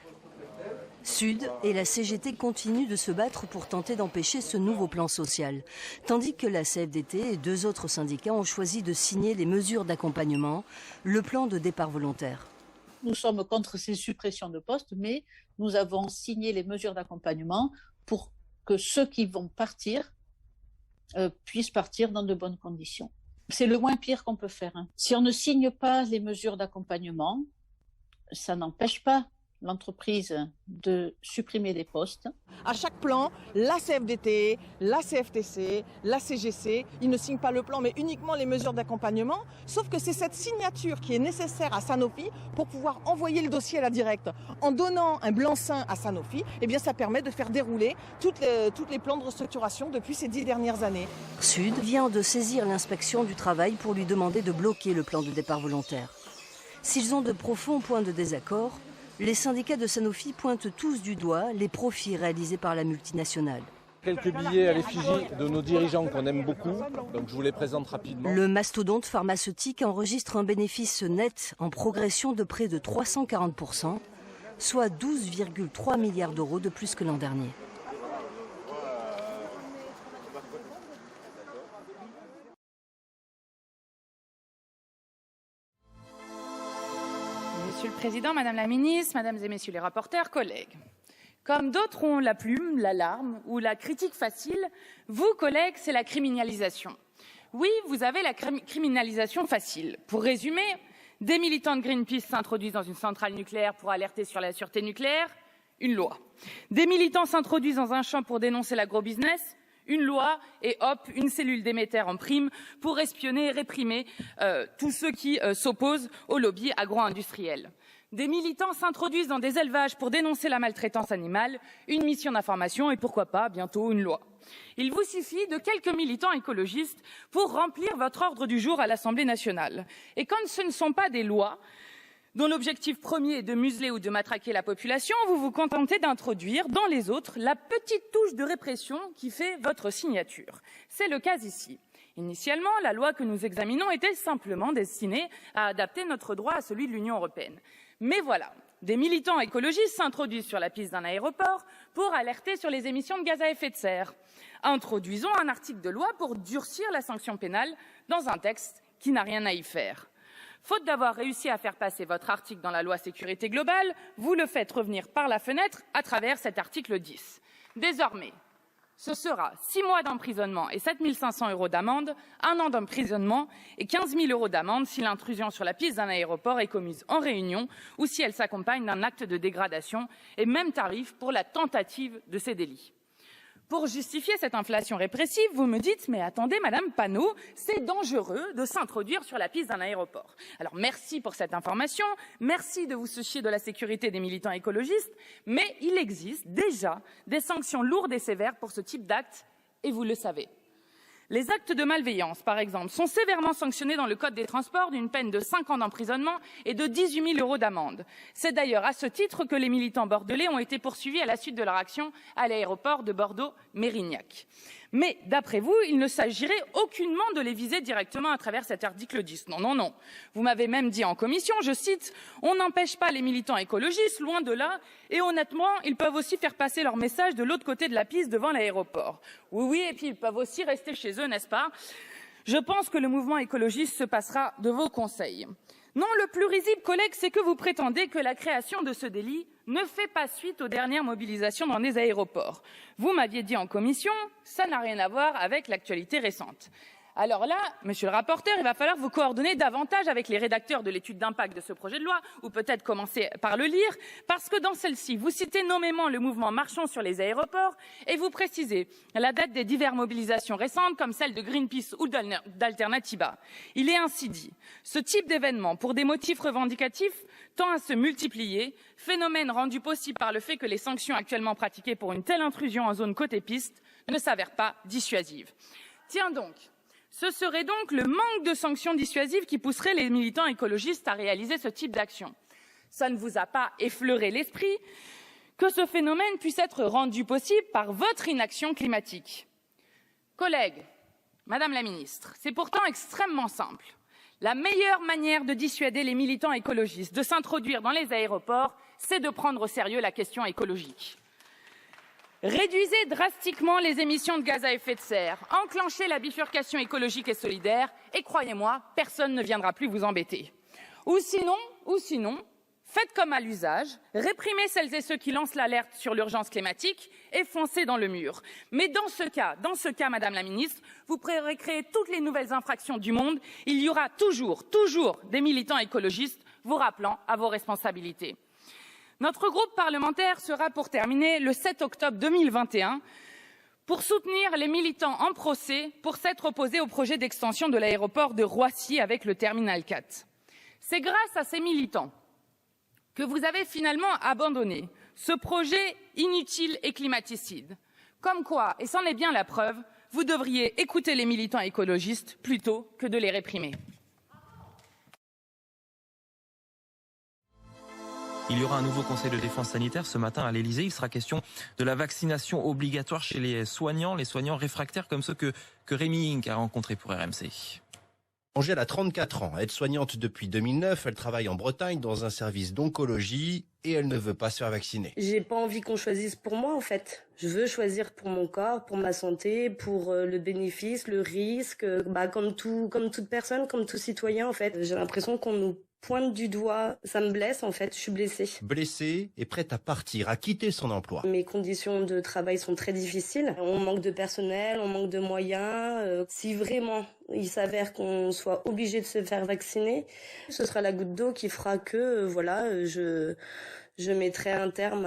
Sud et la CGT continuent de se battre pour tenter d'empêcher ce nouveau plan social, tandis que la CFDT et 2 autres syndicats ont choisi de signer les mesures d'accompagnement, le plan de départ volontaire. Nous sommes contre ces suppressions de postes, mais nous avons signé les mesures d'accompagnement pour que ceux qui vont partir puissent partir dans de bonnes conditions. C'est le moins pire qu'on peut faire. Si on ne signe pas les mesures d'accompagnement, ça n'empêche pas l'entreprise de supprimer des postes. À chaque plan, la CFDT, la CFTC, la CGC, ils ne signent pas le plan mais uniquement les mesures d'accompagnement, sauf que c'est cette signature qui est nécessaire à Sanofi pour pouvoir envoyer le dossier à la directe. En donnant un blanc-seing à Sanofi, eh bien ça permet de faire dérouler toutes les plans de restructuration depuis ces 10 dernières années. Sud vient de saisir l'inspection du travail pour lui demander de bloquer le plan de départ volontaire. S'ils ont de profonds points de désaccord, les syndicats de Sanofi pointent tous du doigt les profits réalisés par la multinationale. Quelques billets à l'effigie de nos dirigeants qu'on aime beaucoup, donc je vous les présente rapidement. Le mastodonte pharmaceutique enregistre un bénéfice net en progression de près de 340%, soit 12,3 milliards d'euros de plus que l'an dernier. Monsieur le Président, Madame la Ministre, Mesdames et Messieurs les rapporteurs, collègues. Comme d'autres ont la plume, l'alarme ou la critique facile, vous, collègues, c'est la criminalisation. Oui, vous avez la criminalisation facile. Pour résumer, des militants de Greenpeace s'introduisent dans une centrale nucléaire pour alerter sur la sûreté nucléaire, une loi. Des militants s'introduisent dans un champ pour dénoncer l'agrobusiness, une loi, et hop, une cellule d'émetteurs en prime pour espionner et réprimer tous ceux qui s'opposent au lobby agro-industriel. Des militants s'introduisent dans des élevages pour dénoncer la maltraitance animale, une mission d'information et pourquoi pas bientôt une loi. Il vous suffit de quelques militants écologistes pour remplir votre ordre du jour à l'Assemblée nationale. Et quand ce ne sont pas des lois dont l'objectif premier est de museler ou de matraquer la population, vous vous contentez d'introduire dans les autres la petite touche de répression qui fait votre signature. C'est le cas ici. Initialement, la loi que nous examinons était simplement destinée à adapter notre droit à celui de l'Union européenne. Mais voilà, des militants écologistes s'introduisent sur la piste d'un aéroport pour alerter sur les émissions de gaz à effet de serre. Introduisons un article de loi pour durcir la sanction pénale dans un texte qui n'a rien à y faire. Faute d'avoir réussi à faire passer votre article dans la loi sécurité globale, vous le faites revenir par la fenêtre à travers cet article 10. Désormais, ce sera 6 mois d'emprisonnement et 7 500 € d'amende, 1 an d'emprisonnement et 15 000 € d'amende si l'intrusion sur la piste d'un aéroport est commise en réunion ou si elle s'accompagne d'un acte de dégradation, et même tarif pour la tentative de ces délits. Pour justifier cette inflation répressive, vous me dites « Mais attendez, Madame Panot, c'est dangereux de s'introduire sur la piste d'un aéroport. » Alors merci pour cette information, merci de vous soucier de la sécurité des militants écologistes, mais il existe déjà des sanctions lourdes et sévères pour ce type d'actes, et vous le savez. Les actes de malveillance, par exemple, sont sévèrement sanctionnés dans le Code des transports d'une peine de 5 ans d'emprisonnement et de 18 000 € d'amende. C'est d'ailleurs à ce titre que les militants bordelais ont été poursuivis à la suite de leur action à l'aéroport de Bordeaux-Mérignac. Mais d'après vous, il ne s'agirait aucunement de les viser directement à travers cet article 10. Non, non, non. Vous m'avez même dit en commission, je cite, « On n'empêche pas les militants écologistes, loin de là, et honnêtement, ils peuvent aussi faire passer leur message de l'autre côté de la piste devant l'aéroport. » Oui, oui, et puis ils peuvent aussi rester chez eux, n'est-ce pas? Je pense que le mouvement écologiste se passera de vos conseils. Non, le plus risible, collègue, c'est que vous prétendez que la création de ce délit ne fait pas suite aux dernières mobilisations dans les aéroports. Vous m'aviez dit en commission, ça n'a rien à voir avec l'actualité récente. Alors là, monsieur le rapporteur, il va falloir vous coordonner davantage avec les rédacteurs de l'étude d'impact de ce projet de loi, ou peut-être commencer par le lire, parce que dans celle-ci, vous citez nommément le mouvement Marchons sur les aéroports et vous précisez la date des diverses mobilisations récentes, comme celle de Greenpeace ou d'Alternativa. Il est ainsi dit, ce type d'événement, pour des motifs revendicatifs, tend à se multiplier, phénomène rendu possible par le fait que les sanctions actuellement pratiquées pour une telle intrusion en zone côté piste ne s'avèrent pas dissuasives. Tiens donc, ce serait donc le manque de sanctions dissuasives qui pousserait les militants écologistes à réaliser ce type d'action. Ça ne vous a pas effleuré l'esprit que ce phénomène puisse être rendu possible par votre inaction climatique. Collègues, Madame la Ministre, c'est pourtant extrêmement simple. La meilleure manière de dissuader les militants écologistes de s'introduire dans les aéroports, c'est de prendre au sérieux la question écologique. Réduisez drastiquement les émissions de gaz à effet de serre, enclenchez la bifurcation écologique et solidaire, et croyez-moi, personne ne viendra plus vous embêter. Ou sinon, faites comme à l'usage, réprimez celles et ceux qui lancent l'alerte sur l'urgence climatique et foncez dans le mur. Mais dans ce cas, Madame la Ministre, vous pourrez créer toutes les nouvelles infractions du monde, il y aura toujours des militants écologistes vous rappelant à vos responsabilités. Notre groupe parlementaire sera, pour terminer, le 7 octobre 2021 pour soutenir les militants en procès pour s'être opposés au projet d'extension de l'aéroport de Roissy avec le terminal 4. C'est grâce à ces militants que vous avez finalement abandonné ce projet inutile et climaticide. Comme quoi, et c'en est bien la preuve, vous devriez écouter les militants écologistes plutôt que de les réprimer. Il y aura un nouveau conseil de défense sanitaire ce matin à l'Elysée. Il sera question de la vaccination obligatoire chez les soignants réfractaires comme ceux que Rémi Inc a rencontrés pour RMC. Angèle a 34 ans, aide-soignante depuis 2009, elle travaille en Bretagne dans un service d'oncologie et elle ne veut pas se faire vacciner. J'ai pas envie qu'on choisisse pour moi en fait. Je veux choisir pour mon corps, pour ma santé, pour le bénéfice, le risque, comme toute personne, comme tout citoyen en fait. J'ai l'impression qu'on nous pointe du doigt, ça me blesse en fait, je suis blessée. Blessée et prête à partir, à quitter son emploi. Mes conditions de travail sont très difficiles. On manque de personnel, on manque de moyens. Si vraiment il s'avère qu'on soit obligé de se faire vacciner, ce sera la goutte d'eau qui fera que je mettrai un terme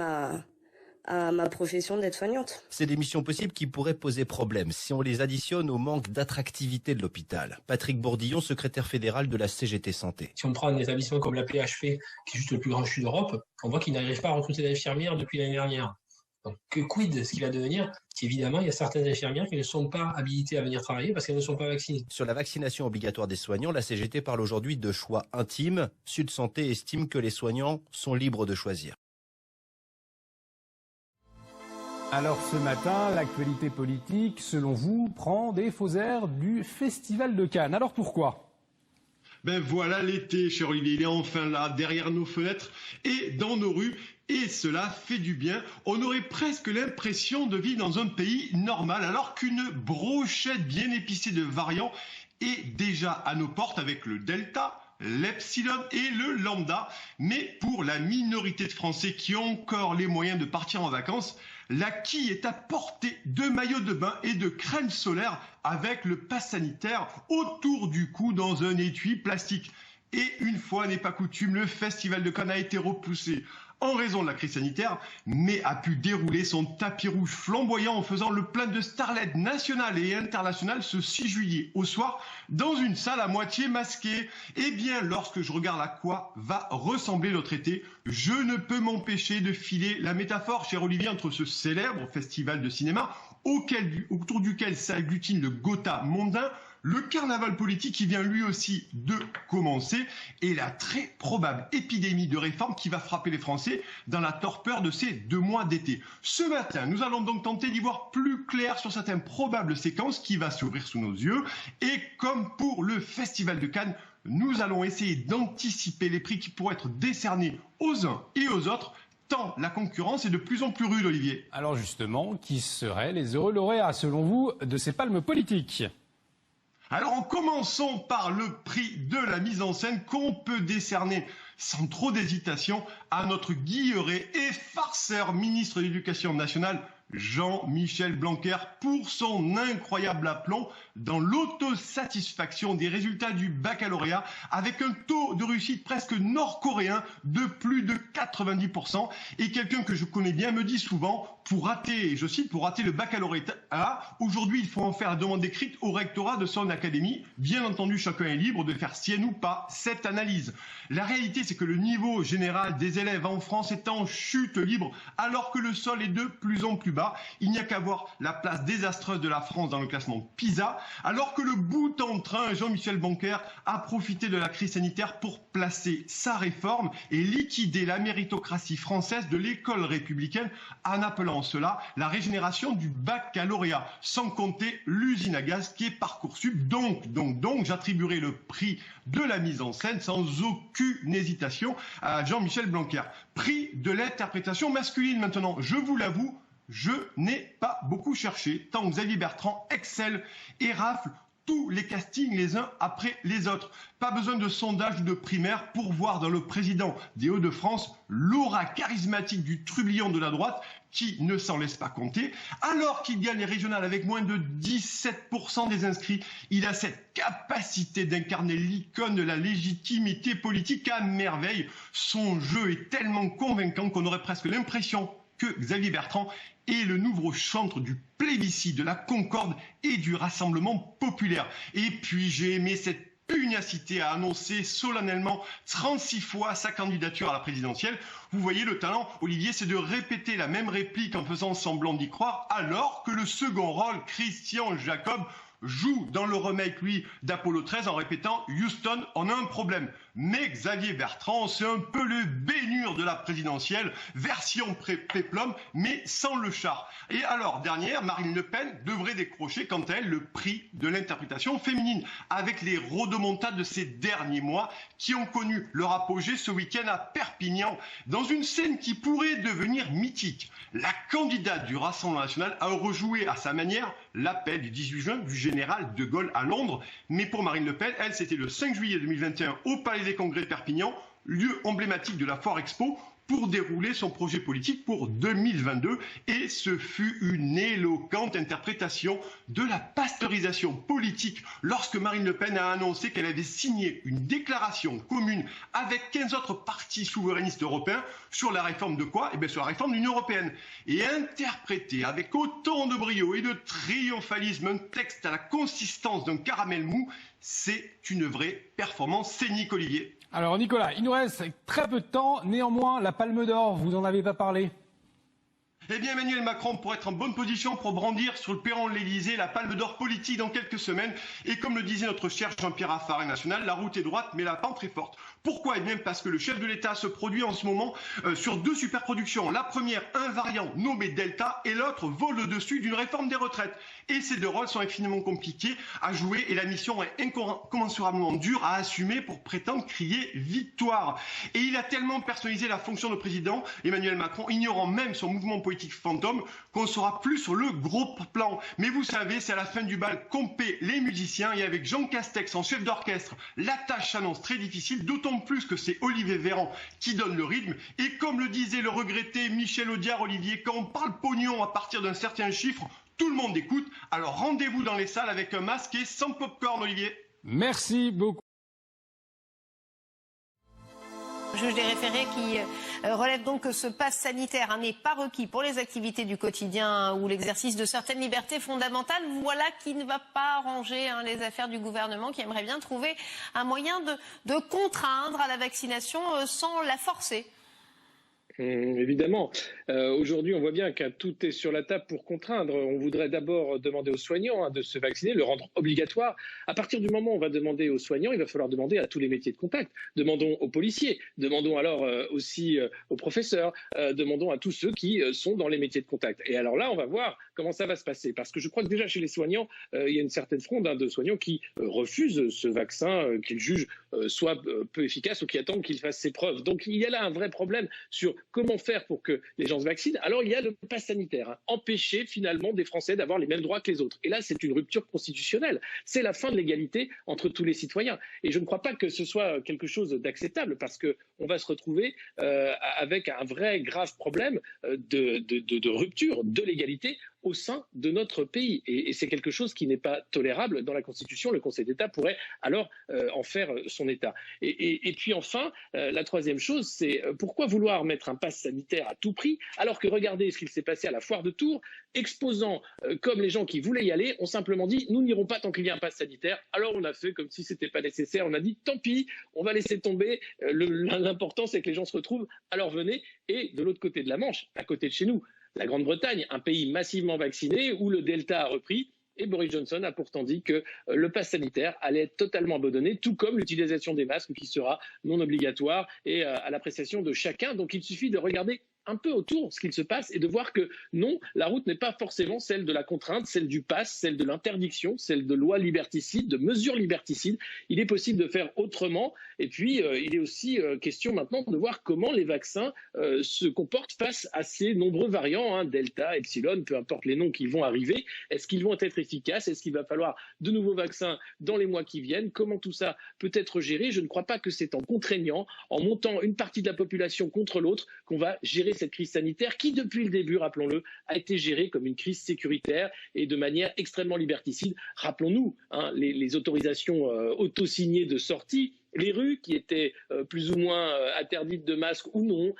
à ma profession d'aide-soignante. C'est des missions possibles qui pourraient poser problème si on les additionne au manque d'attractivité de l'hôpital. Patrick Bourdillon, secrétaire fédéral de la CGT Santé. Si on prend un établissement comme la PHP, qui est juste le plus grand CHU d'Europe, on voit qu'il n'arrive pas à recruter d'infirmières depuis l'année dernière. Donc, quid de ce qu'il va devenir? Évidemment, il y a certaines infirmières qui ne sont pas habilitées à venir travailler parce qu'elles ne sont pas vaccinées. Sur la vaccination obligatoire des soignants, la CGT parle aujourd'hui de choix intimes. Sud Santé estime que les soignants sont libres de choisir. Alors ce matin, l'actualité politique, selon vous, prend des faux airs du Festival de Cannes. Alors pourquoi ? Ben voilà l'été, cher Olivier, il est enfin là, derrière nos fenêtres et dans nos rues. Et cela fait du bien. On aurait presque l'impression de vivre dans un pays normal, alors qu'une brochette bien épicée de variants est déjà à nos portes avec le Delta, l'Epsilon et le Lambda. Mais pour la minorité de Français qui ont encore les moyens de partir en vacances, la quille est à portée de maillots de bain et de crème solaire avec le pass sanitaire autour du cou dans un étui plastique. Et une fois n'est pas coutume, le Festival de Cannes a été repoussé en raison de la crise sanitaire, mais a pu dérouler son tapis rouge flamboyant en faisant le plein de starlettes nationales et internationales ce 6 juillet au soir dans une salle à moitié masquée. Eh bien, lorsque je regarde à quoi va ressembler notre été, je ne peux m'empêcher de filer la métaphore, cher Olivier, entre ce célèbre festival de cinéma autour duquel s'agglutine le Gotha mondain, le carnaval politique qui vient lui aussi de commencer et la très probable épidémie de réforme qui va frapper les Français dans la torpeur de ces 2 mois d'été. Ce matin, nous allons donc tenter d'y voir plus clair sur certaines probables séquences qui va s'ouvrir sous nos yeux. Et comme pour le Festival de Cannes, nous allons essayer d'anticiper les prix qui pourraient être décernés aux uns et aux autres, tant la concurrence est de plus en plus rude, Olivier. Alors justement, qui seraient les heureux lauréats, selon vous, de ces palmes politiques ? Alors en commençant par le prix de la mise en scène qu'on peut décerner sans trop d'hésitation à notre guilleret et farceur ministre de l'Éducation nationale, Jean-Michel Blanquer, pour son incroyable aplomb dans l'autosatisfaction des résultats du baccalauréat avec un taux de réussite presque nord-coréen de plus de 90%. Et quelqu'un que je connais bien me dit souvent, pour rater, je cite, pour rater le baccalauréat, aujourd'hui il faut en faire la demande écrite au rectorat de son académie. Bien entendu, chacun est libre de faire sienne ou pas cette analyse. La réalité, c'est que le niveau général des élèves en France est en chute libre, alors que le sol est de plus en plus bas. Il n'y a qu'à voir la place désastreuse de la France dans le classement PISA, alors que le bout en train, Jean-Michel Blanquer a profité de la crise sanitaire pour placer sa réforme et liquider la méritocratie française de l'école républicaine en appelant cela la régénération du baccalauréat, sans compter l'usine à gaz qui est Parcoursup. Donc, j'attribuerai le prix de la mise en scène sans aucune hésitation à Jean-Michel Blanquer. Prix de l'interprétation masculine maintenant, je vous l'avoue, je n'ai pas beaucoup cherché, tant Xavier Bertrand excelle et rafle tous les castings les uns après les autres. Pas besoin de sondage ou de primaire pour voir dans le président des Hauts-de-France l'aura charismatique du trublion de la droite qui ne s'en laisse pas compter. Alors qu'il gagne les régionales avec moins de 17% des inscrits, il a cette capacité d'incarner l'icône de la légitimité politique à merveille. Son jeu est tellement convaincant qu'on aurait presque l'impression que Xavier Bertrand est le nouveau chantre du plébiscite, de la concorde et du rassemblement populaire. Et puis j'ai aimé cette pugnacité à annoncer solennellement 36 fois sa candidature à la présidentielle. Vous voyez, le talent, Olivier, c'est de répéter la même réplique en faisant semblant d'y croire, alors que le second rôle, Christian Jacob, joue dans le remake, lui, d'Apollo 13 en répétant « Houston, on a un problème ». Mais Xavier Bertrand, c'est un peu le Bénur de la présidentielle, version péplum, mais sans le char. Et alors, dernière, Marine Le Pen devrait décrocher, quant à elle, le prix de l'interprétation féminine, avec les rodomontades de ces derniers mois qui ont connu leur apogée ce week-end à Perpignan, dans une scène qui pourrait devenir mythique. La candidate du Rassemblement national a rejoué à sa manière l'appel du 18 juin du général de Gaulle à Londres. Mais pour Marine Le Pen, elle, c'était le 5 juillet 2021 au Palais des Congrès de Perpignan, lieu emblématique de la Foire Expo, pour dérouler son projet politique pour 2022. Et ce fut une éloquente interprétation de la pasteurisation politique lorsque Marine Le Pen a annoncé qu'elle avait signé une déclaration commune avec 15 autres partis souverainistes européens sur la réforme de quoi ? Eh bien, sur la réforme de l'Union européenne. Et interpréter avec autant de brio et de triomphalisme un texte à la consistance d'un caramel mou, c'est une vraie performance scénique, Olivier. Alors Nicolas, il nous reste très peu de temps. Néanmoins, la Palme d'Or, vous n'en avez pas parlé ? Eh bien, Emmanuel Macron pourrait être en bonne position pour brandir sur le perron de l'Élysée la palme d'or politique dans quelques semaines. Et comme le disait notre cher Jean-Pierre Raffarin national, la route est droite, mais la pente est forte. Pourquoi? Eh bien, parce que le chef de l'État se produit en ce moment sur deux superproductions. La première, un variant nommé Delta, et l'autre vole au-dessus d'une réforme des retraites. Et ces deux rôles sont infiniment compliqués à jouer et la mission est incommensurablement dure à assumer pour prétendre crier victoire. Et il a tellement personnalisé la fonction de président, Emmanuel Macron, ignorant même son mouvement politique fantôme, qu'on ne saura plus sur le gros plan. Mais vous savez, c'est à la fin du bal qu'on paie les musiciens et avec Jean Castex en chef d'orchestre, la tâche s'annonce très difficile, d'autant plus que c'est Olivier Véran qui donne le rythme. Et comme le disait le regretté Michel Audiard-Olivier, quand on parle pognon à partir d'un certain chiffre, tout le monde écoute. Alors rendez-vous dans les salles avec un masque et sans popcorn, Olivier. Merci beaucoup. Juge des référés qui relève donc que ce pass sanitaire n'est pas requis pour les activités du quotidien ou l'exercice de certaines libertés fondamentales. Voilà qui ne va pas arranger les affaires du gouvernement qui aimerait bien trouver un moyen de contraindre à la vaccination sans la forcer. Évidemment. Aujourd'hui, on voit bien que tout est sur la table pour contraindre. On voudrait d'abord demander aux soignants de se vacciner, le rendre obligatoire. À partir du moment où on va demander aux soignants, il va falloir demander à tous les métiers de contact. Demandons aux policiers, demandons alors aussi aux professeurs, demandons à tous ceux qui sont dans les métiers de contact. Et alors là, on va voir comment ça va se passer. Parce que je crois que déjà chez les soignants, il y a une certaine fronde de soignants qui refusent ce vaccin, qu'ils jugent soit peu efficace ou qui attendent qu'il fasse ses preuves. Donc il y a là un vrai problème sur comment faire pour que les gens se vaccinent. Alors il y a le pass sanitaire, empêcher finalement des Français d'avoir les mêmes droits que les autres. Et là, c'est une rupture constitutionnelle. C'est la fin de l'égalité entre tous les citoyens. Et je ne crois pas que ce soit quelque chose d'acceptable parce qu'on va se retrouver avec un vrai grave problème de rupture de l'égalité au sein de notre pays. Et c'est quelque chose qui n'est pas tolérable dans la Constitution. Le Conseil d'État pourrait alors en faire son État. Et puis enfin, la troisième chose, c'est pourquoi vouloir mettre un pass sanitaire à tout prix, alors que regardez ce qu'il s'est passé à la foire de Tours, exposants comme les gens qui voulaient y aller ont simplement dit « nous n'irons pas tant qu'il y a un pass sanitaire ». Alors on a fait comme si ce n'était pas nécessaire, on a dit « tant pis, on va laisser tomber, l'important c'est que les gens se retrouvent, alors venez ». Et de l'autre côté de la Manche, à côté de chez nous, la Grande-Bretagne, un pays massivement vacciné où le Delta a repris, et Boris Johnson a pourtant dit que le pass sanitaire allait être totalement abandonné, tout comme l'utilisation des masques qui sera non obligatoire et à l'appréciation de chacun. Donc il suffit de regarder un peu autour ce qu'il se passe et de voir que non, la route n'est pas forcément celle de la contrainte, celle du pass, celle de l'interdiction, celle de lois liberticides, de mesures liberticides. Il est possible de faire autrement. Et puis, il est aussi question maintenant de voir comment les vaccins se comportent face à ces nombreux variants, Delta, Epsilon, peu importe les noms qui vont arriver. Est-ce qu'ils vont être efficaces? Est-ce qu'il va falloir de nouveaux vaccins dans les mois qui viennent? Comment tout ça peut être géré? Je ne crois pas que c'est en contraignant, en montant une partie de la population contre l'autre, qu'on va gérer cette crise sanitaire qui, depuis le début, rappelons-le, a été gérée comme une crise sécuritaire et de manière extrêmement liberticide. Rappelons-nous les autorisations auto-signées de sortie, les rues qui étaient plus ou moins interdites de masques ou non.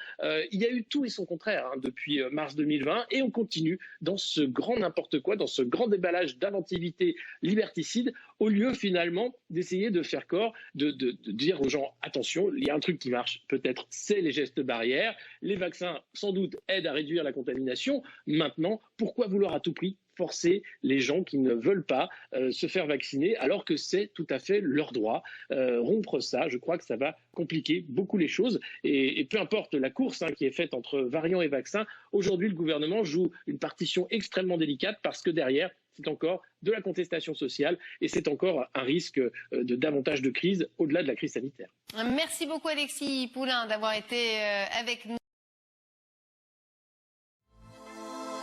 Il y a eu tout et son contraire depuis mars 2020 et on continue dans ce grand n'importe quoi, dans ce grand déballage d'inventivité liberticide au lieu finalement d'essayer de faire corps, de dire aux gens attention, il y a un truc qui marche peut-être, c'est les gestes barrières. Les vaccins sans doute aident à réduire la contamination. Maintenant, pourquoi vouloir à tout prix forcer les gens qui ne veulent pas se faire vacciner alors que c'est tout à fait leur droit. Rompre ça, je crois que ça va compliquer beaucoup les choses et peu importe la course qui est faite entre variants et vaccins, aujourd'hui le gouvernement joue une partition extrêmement délicate parce que derrière c'est encore de la contestation sociale et c'est encore un risque de davantage de crise au-delà de la crise sanitaire. Merci beaucoup Alexis Poulain d'avoir été avec nous.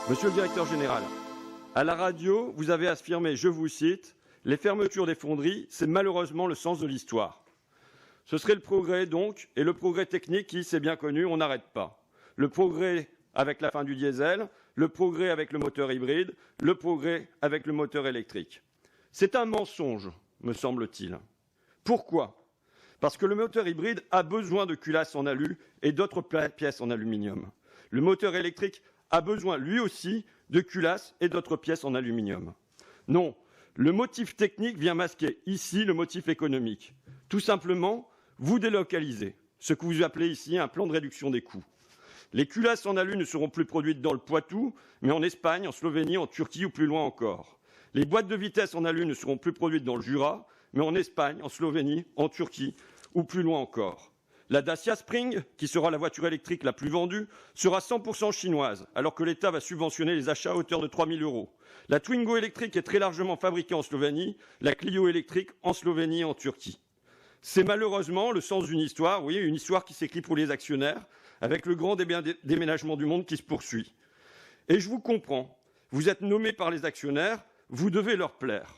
Monsieur le directeur général, à la radio, vous avez affirmé, je vous cite, « Les fermetures des fonderies, c'est malheureusement le sens de l'histoire ». Ce serait le progrès donc, et le progrès technique qui, c'est bien connu, on n'arrête pas. Le progrès avec la fin du diesel, le progrès avec le moteur hybride, le progrès avec le moteur électrique. C'est un mensonge, me semble-t-il. Pourquoi? Parce que le moteur hybride a besoin de culasses en alu et d'autres pièces en aluminium. Le moteur électrique a besoin, lui aussi, de culasses et d'autres pièces en aluminium. Non, le motif technique vient masquer ici le motif économique. Tout simplement, vous délocalisez, ce que vous appelez ici un plan de réduction des coûts. Les culasses en alu ne seront plus produites dans le Poitou, mais en Espagne, en Slovénie, en Turquie ou plus loin encore. Les boîtes de vitesse en alu ne seront plus produites dans le Jura, mais en Espagne, en Slovénie, en Turquie ou plus loin encore. La Dacia Spring, qui sera la voiture électrique la plus vendue, sera 100% chinoise, alors que l'État va subventionner les achats à hauteur de 3 000 €. La Twingo électrique est très largement fabriquée en Slovénie, la Clio électrique en Slovénie et en Turquie. C'est malheureusement le sens d'une histoire, oui, une histoire qui s'écrit pour les actionnaires, avec le grand déménagement du monde qui se poursuit. Et je vous comprends, vous êtes nommés par les actionnaires, vous devez leur plaire.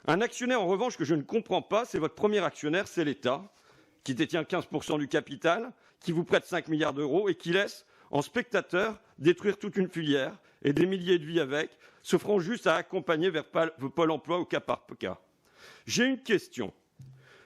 Un actionnaire, en revanche, que je ne comprends pas, c'est votre premier actionnaire, c'est l'État, qui détient 15% du capital, qui vous prête 5 milliards d'euros et qui laisse, en spectateur, détruire toute une filière et des milliers de vies avec, s'offrant juste à accompagner vers Pôle emploi au cas par cas. J'ai une question.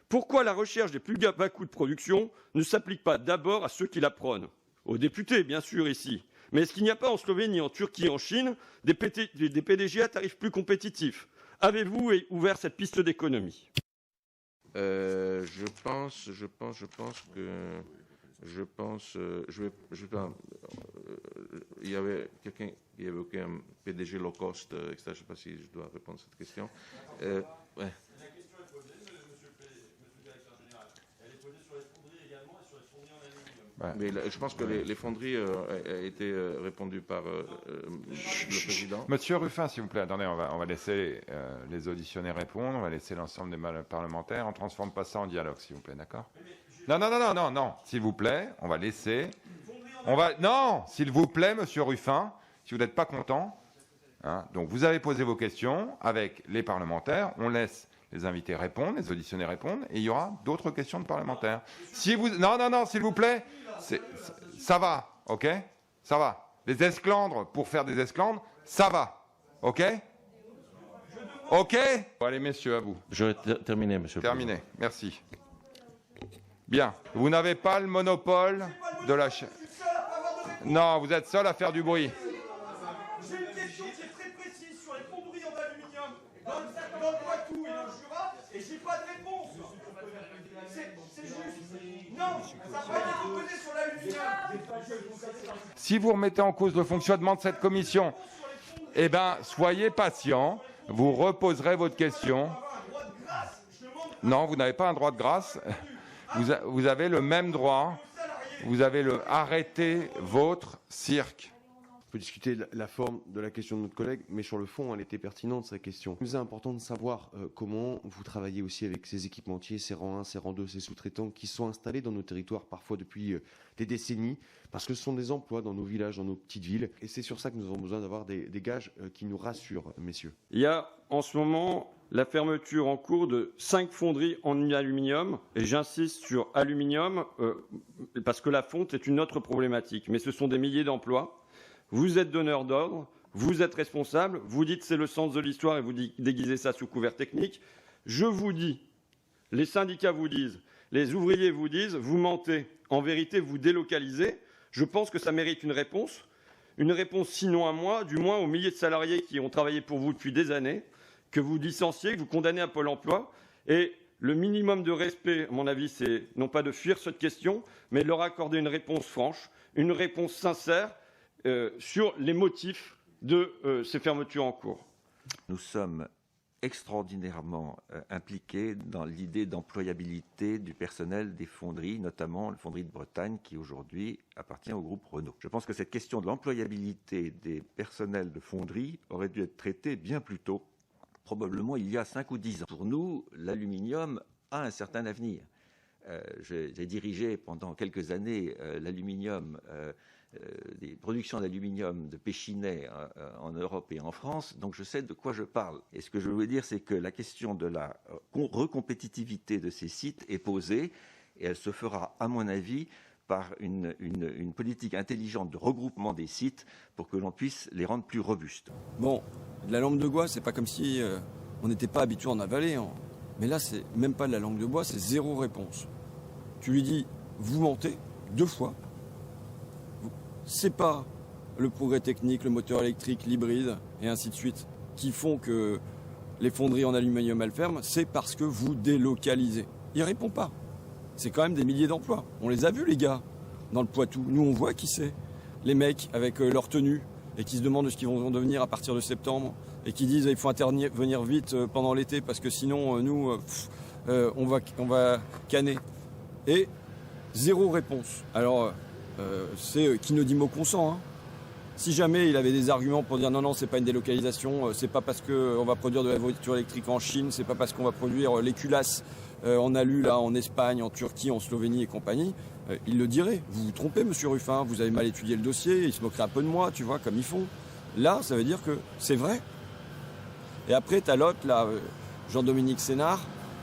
Pourquoi la recherche des plus bas coûts de production ne s'applique pas d'abord à ceux qui la prônent? Aux députés, bien sûr, ici. Mais est-ce qu'il n'y a pas en Slovénie, en Turquie, en Chine, des PDG à tarifs plus compétitifs? Avez-vous ouvert cette piste d'économie? Il y avait quelqu'un qui évoquait un PDG low cost, etc. Je ne sais pas si je dois répondre à cette question. Ouais. La question est posée, monsieur le directeur général. Elle est posée sur les fonderies également et sur les fonderies en aluminium. Mais je pense que les fonderies ont été répondues par le président. Monsieur Ruffin, s'il vous plaît, attendez, on va laisser les auditionnaires répondre, on va laisser l'ensemble des parlementaires, on ne transforme pas ça en dialogue, s'il vous plaît, d'accord? Non, s'il vous plaît, on va laisser... Non, s'il vous plaît, monsieur Ruffin, si vous n'êtes pas content, hein, donc vous avez posé vos questions avec les parlementaires, on laisse les invités répondre, les auditionnaires répondent, et il y aura d'autres questions de parlementaires. Non, s'il vous plaît, ça va, ok? Ça va. Les esclandres, pour faire des esclandres, ça va, ok? Ok? Bon, allez, messieurs, à vous. Je vais terminer, monsieur le Terminé, merci. Bien, vous n'avez pas le monopole de la chaîne. Non, vous êtes seul à faire du bruit. J'ai une question qui est très précise sur les fonderies en aluminium dans le Poitou et dans le Jura, et j'ai pas de réponse. C'est juste. Non, ça n'a pas été posé sur l'aluminium. Si vous remettez en cause le fonctionnement de cette commission, eh bien, soyez patient, vous reposerez votre question. Non, vous n'avez pas un droit de grâce. Vous avez le même droit. Vous avez le arrêtez votre cirque. On peut discuter la forme de la question de notre collègue, mais sur le fond, elle était pertinente, sa question. Il nous est important de savoir comment vous travaillez aussi avec ces équipementiers, ces rangs 1, ces rangs 2, ces sous-traitants qui sont installés dans nos territoires parfois depuis des décennies, parce que ce sont des emplois dans nos villages, dans nos petites villes. Et c'est sur ça que nous avons besoin d'avoir des gages qui nous rassurent, messieurs. Il y a en ce moment la fermeture en cours de 5 fonderies en aluminium, et j'insiste sur aluminium parce que la fonte est une autre problématique, mais ce sont des milliers d'emplois. Vous êtes donneur d'ordre, vous êtes responsable, vous dites c'est le sens de l'histoire et vous déguisez ça sous couvert technique. Je vous dis, les syndicats vous disent, les ouvriers vous disent, vous mentez. En vérité, vous délocalisez. Je pense que ça mérite une réponse sinon à moi, du moins aux milliers de salariés qui ont travaillé pour vous depuis des années, que vous licenciez, que vous condamnez à Pôle emploi. Et le minimum de respect, à mon avis, c'est non pas de fuir cette question, mais de leur accorder une réponse franche, une réponse sincère sur les motifs de ces fermetures en cours. Nous sommes extraordinairement impliqués dans l'idée d'employabilité du personnel des fonderies, notamment la fonderie de Bretagne qui aujourd'hui appartient au groupe Renault. Je pense que cette question de l'employabilité des personnels de fonderie aurait dû être traitée bien plus tôt, probablement il y a 5 ou 10 ans. Pour nous, l'aluminium a un certain avenir. J'ai dirigé pendant quelques années l'aluminium, des productions d'aluminium de Péchinet en Europe et en France, donc je sais de quoi je parle. Et ce que je veux dire, c'est que la question de la recompétitivité de ces sites est posée, et elle se fera, à mon avis, par une politique intelligente de regroupement des sites pour que l'on puisse les rendre plus robustes. Bon, de la langue de bois, c'est pas comme si on n'était pas habitué à en avaler, hein. Mais là, c'est même pas de la langue de bois, c'est zéro réponse. Tu lui dis, vous mentez 2 fois. C'est pas le progrès technique, le moteur électrique, l'hybride, et ainsi de suite, qui font que les fonderies en aluminium elles ferment, c'est parce que vous délocalisez. Il répond pas. C'est quand même des milliers d'emplois. On les a vus, les gars, dans le Poitou. Nous, on voit qui c'est. les mecs avec leur tenue et qui se demandent ce qu'ils vont devenir à partir de septembre et qui disent il faut intervenir vite pendant l'été parce que sinon nous on va canner. Et zéro réponse. Alors c'est qui ne dit mot consent. Hein. Si jamais il avait des arguments pour dire non, c'est pas une délocalisation, c'est pas parce qu'on va produire de la voiture électrique en Chine, c'est pas parce qu'on va produire les culasses en alu là en Espagne, en Turquie, en Slovénie et compagnie, il le dirait. Vous vous trompez, monsieur Ruffin, vous avez mal étudié le dossier, il se moquerait un peu de moi, tu vois, comme ils font. Là, ça veut dire que c'est vrai. Et après, t'as l'autre, là, Jean-Dominique Sénard,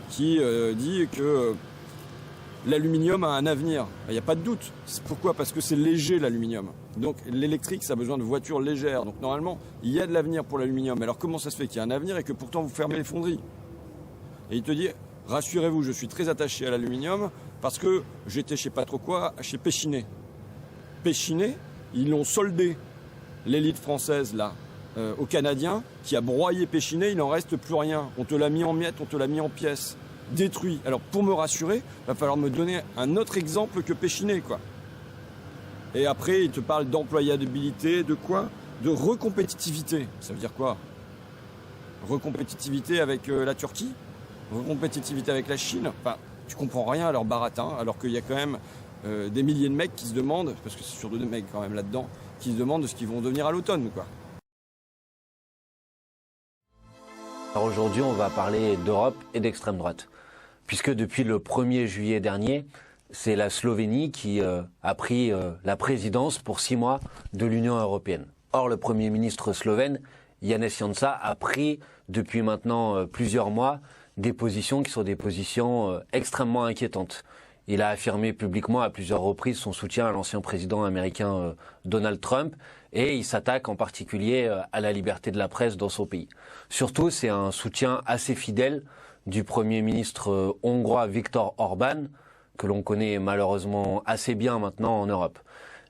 qui dit que l'aluminium a un avenir. Il n'y a pas de doute. Pourquoi ? Parce que c'est léger, l'aluminium. Donc l'électrique, ça a besoin de voitures légères. Donc normalement, il y a de l'avenir pour l'aluminium. Alors comment ça se fait qu'il y a un avenir et que pourtant vous fermez les fonderies ? Et il te dit, rassurez-vous, je suis très attaché à l'aluminium parce que j'étais chez pas trop quoi, chez Péchinet. Péchinet, ils l'ont soldé, l'élite française là, aux Canadiens, qui a broyé Péchinet, il n'en reste plus rien. On te l'a mis en miettes, on te l'a mis en pièces. Détruit. Alors pour me rassurer, il va falloir me donner un autre exemple que Péchinet, quoi. Et après, il te parle d'employabilité, de quoi ? De recompétitivité. Ça veut dire quoi ? Recompétitivité avec la Turquie ? Recompétitivité avec la Chine ? Enfin, tu comprends rien à leur baratin, alors qu'il y a quand même des milliers de mecs qui se demandent, parce que c'est surtout des mecs quand même là-dedans, qui se demandent de ce qu'ils vont devenir à l'automne, quoi. Alors aujourd'hui, on va parler d'Europe et d'extrême droite, puisque depuis le 1er juillet dernier, c'est la Slovénie qui a pris la présidence pour 6 mois de l'Union européenne. Or, le Premier ministre slovène, Janez Janša, a pris depuis maintenant plusieurs mois des positions qui sont des positions extrêmement inquiétantes. Il a affirmé publiquement à plusieurs reprises son soutien à l'ancien président américain Donald Trump et il s'attaque en particulier à la liberté de la presse dans son pays. Surtout, c'est un soutien assez fidèle du Premier ministre hongrois Viktor Orban, que l'on connaît malheureusement assez bien maintenant en Europe.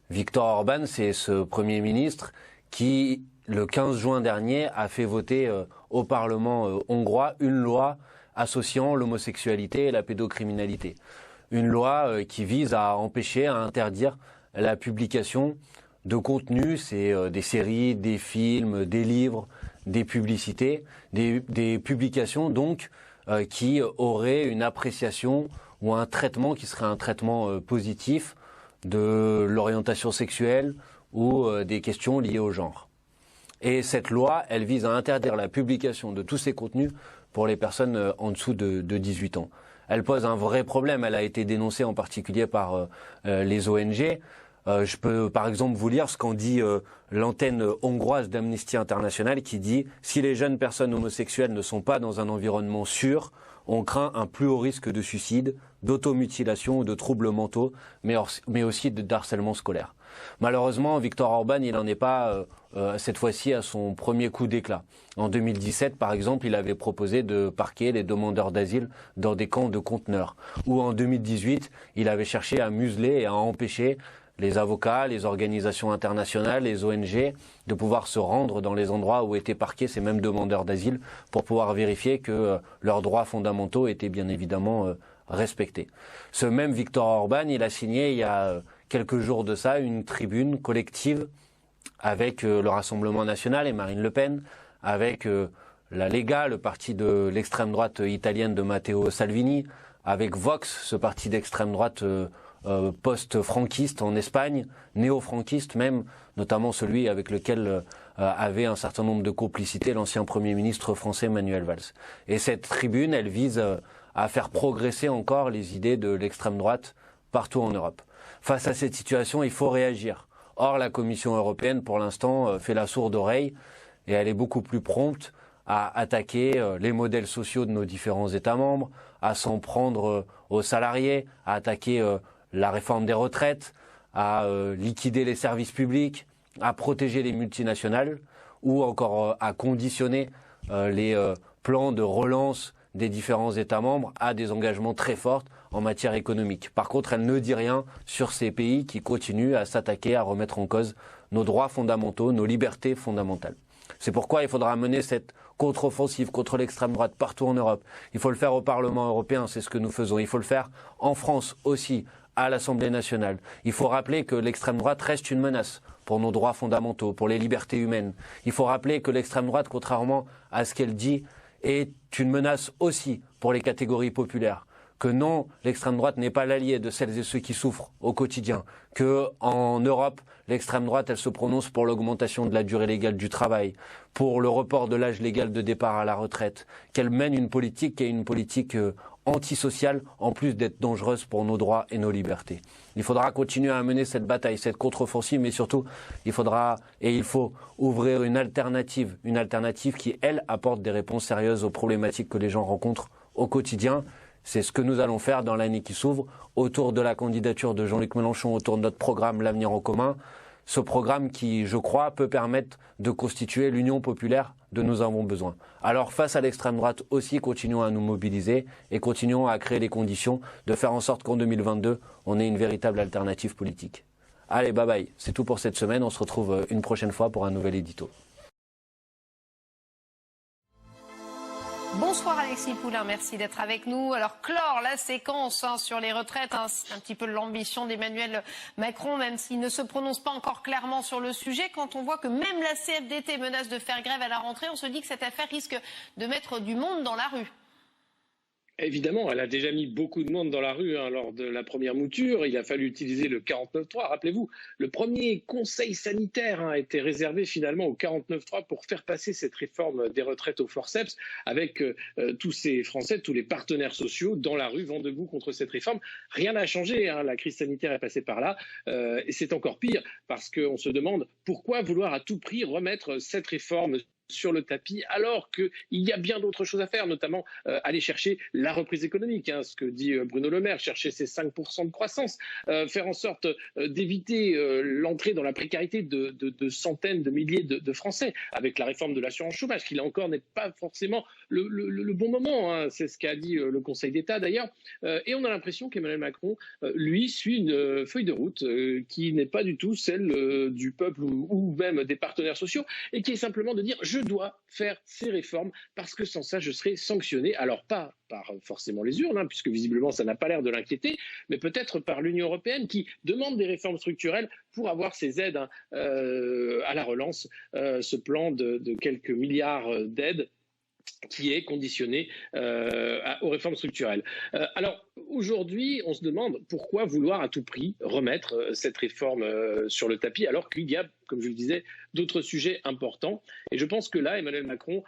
Viktor Orban, c'est ce Premier ministre qui, le 15 juin dernier, a fait voter au Parlement hongrois une loi associant l'homosexualité et la pédocriminalité. Une loi qui vise à empêcher, à interdire la publication de contenus, c'est des séries, des films, des livres, des publicités, des publications donc qui auraient une appréciation ou un traitement qui serait un traitement positif de l'orientation sexuelle ou des questions liées au genre. Et cette loi, elle vise à interdire la publication de tous ces contenus pour les personnes en dessous de 18 ans. Elle pose un vrai problème. Elle a été dénoncée en particulier par les ONG. Je peux par exemple vous lire ce qu'en dit l'antenne hongroise d'Amnesty International qui dit « Si les jeunes personnes homosexuelles ne sont pas dans un environnement sûr, on craint un plus haut risque de suicide, d'automutilation ou de troubles mentaux, mais aussi d'harcèlement scolaire. » Malheureusement, Viktor Orban, il n'en est pas cette fois-ci à son premier coup d'éclat. En 2017, par exemple, il avait proposé de parquer les demandeurs d'asile dans des camps de conteneurs. Ou en 2018, il avait cherché à museler et à empêcher les avocats, les organisations internationales, les ONG, de pouvoir se rendre dans les endroits où étaient parqués ces mêmes demandeurs d'asile pour pouvoir vérifier que leurs droits fondamentaux étaient bien évidemment respectés. Ce même Viktor Orban, il a signé il y a quelques jours de ça une tribune collective avec le Rassemblement national et Marine Le Pen, avec la Lega, le parti de l'extrême droite italienne de Matteo Salvini, avec Vox, ce parti d'extrême droite post-franquiste en Espagne, néo-franquiste même, notamment celui avec lequel avait un certain nombre de complicités l'ancien Premier ministre français Manuel Valls. Et cette tribune, elle vise à faire progresser encore les idées de l'extrême droite partout en Europe. Face à cette situation, il faut réagir. Or, la Commission européenne, pour l'instant, fait la sourde oreille et elle est beaucoup plus prompte à attaquer les modèles sociaux de nos différents États membres, à s'en prendre aux salariés, à attaquer la réforme des retraites, à liquider les services publics, à protéger les multinationales ou encore à conditionner les plans de relance des différents États membres à des engagements très forts en matière économique. Par contre, elle ne dit rien sur ces pays qui continuent à s'attaquer, à remettre en cause nos droits fondamentaux, nos libertés fondamentales. C'est pourquoi il faudra mener cette contre-offensive contre l'extrême droite partout en Europe. Il faut le faire au Parlement européen, c'est ce que nous faisons. Il faut le faire en France aussi, à l'Assemblée nationale. Il faut rappeler que l'extrême droite reste une menace pour nos droits fondamentaux, pour les libertés humaines. Il faut rappeler que l'extrême droite, contrairement à ce qu'elle dit, est une menace aussi pour les catégories populaires. Que non, l'extrême droite n'est pas l'allié de celles et ceux qui souffrent au quotidien. Que en Europe, l'extrême droite, elle se prononce pour l'augmentation de la durée légale du travail, pour le report de l'âge légal de départ à la retraite. Qu'elle mène une politique qui est une politique antisociale, en plus d'être dangereuse pour nos droits et nos libertés. Il faudra continuer à mener cette bataille, cette contre-offensive, mais surtout, il faut ouvrir une alternative qui, elle, apporte des réponses sérieuses aux problématiques que les gens rencontrent au quotidien. C'est ce que nous allons faire dans l'année qui s'ouvre, autour de la candidature de Jean-Luc Mélenchon, autour de notre programme L'Avenir en commun. Ce programme qui, je crois, peut permettre de constituer l'union populaire dont nous avons besoin. Alors, face à l'extrême droite aussi, continuons à nous mobiliser et continuons à créer les conditions de faire en sorte qu'en 2022, on ait une véritable alternative politique. Allez, bye bye. C'est tout pour cette semaine. On se retrouve une prochaine fois pour un nouvel édito. Bonsoir Alexis Poulain, merci d'être avec nous. Alors clore la séquence sur les retraites, c'est un petit peu l'ambition d'Emmanuel Macron, même s'il ne se prononce pas encore clairement sur le sujet. Quand on voit que même la CFDT menace de faire grève à la rentrée, on se dit que cette affaire risque de mettre du monde dans la rue. Évidemment, elle a déjà mis beaucoup de monde dans la rue lors de la première mouture. Il a fallu utiliser le 49.3. Rappelez-vous, le premier conseil sanitaire a été réservé finalement au 49.3 pour faire passer cette réforme des retraites au forceps avec tous ces Français, tous les partenaires sociaux dans la rue, vent debout contre cette réforme. Rien n'a changé, la crise sanitaire est passée par là. Et c'est encore pire parce qu'on se demande pourquoi vouloir à tout prix remettre cette réforme sur le tapis alors qu'il y a bien d'autres choses à faire, notamment aller chercher la reprise économique, ce que dit Bruno Le Maire, chercher ces 5% de croissance, faire en sorte d'éviter l'entrée dans la précarité de centaines de milliers de Français avec la réforme de l'assurance chômage, qui là encore n'est pas forcément le bon moment, c'est ce qu'a dit le Conseil d'État d'ailleurs, et on a l'impression qu'Emmanuel Macron, lui, suit une feuille de route qui n'est pas du tout celle du peuple ou même des partenaires sociaux, et qui est simplement de dire je dois faire ces réformes parce que sans ça je serai sanctionné, alors pas par forcément les urnes, puisque visiblement ça n'a pas l'air de l'inquiéter, mais peut-être par l'Union européenne qui demande des réformes structurelles pour avoir ces aides à la relance, ce plan de quelques milliards d'aides qui est conditionné aux réformes structurelles. Alors aujourd'hui, on se demande pourquoi vouloir à tout prix remettre cette réforme sur le tapis alors qu'il y a, comme je le disais, d'autres sujets importants. Et je pense que là, Emmanuel Macron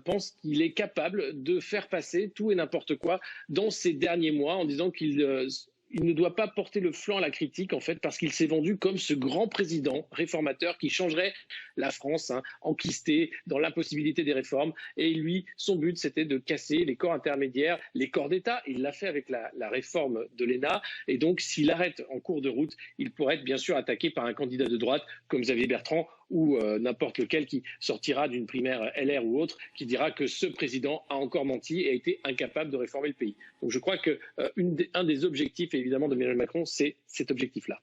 pense qu'il est capable de faire passer tout et n'importe quoi dans ces derniers mois en disant qu'il il ne doit pas porter le flanc à la critique, en fait, parce qu'il s'est vendu comme ce grand président réformateur qui changerait la France, enquistée dans l'impossibilité des réformes. Et lui, son but, c'était de casser les corps intermédiaires, les corps d'État. Il l'a fait avec la réforme de l'ENA. Et donc, s'il arrête en cours de route, il pourrait être bien sûr attaqué par un candidat de droite comme Xavier Bertrand ou n'importe lequel qui sortira d'une primaire LR ou autre, qui dira que ce président a encore menti et a été incapable de réformer le pays. Donc je crois qu'un des objectifs, évidemment, d'Emmanuel Macron, c'est cet objectif-là.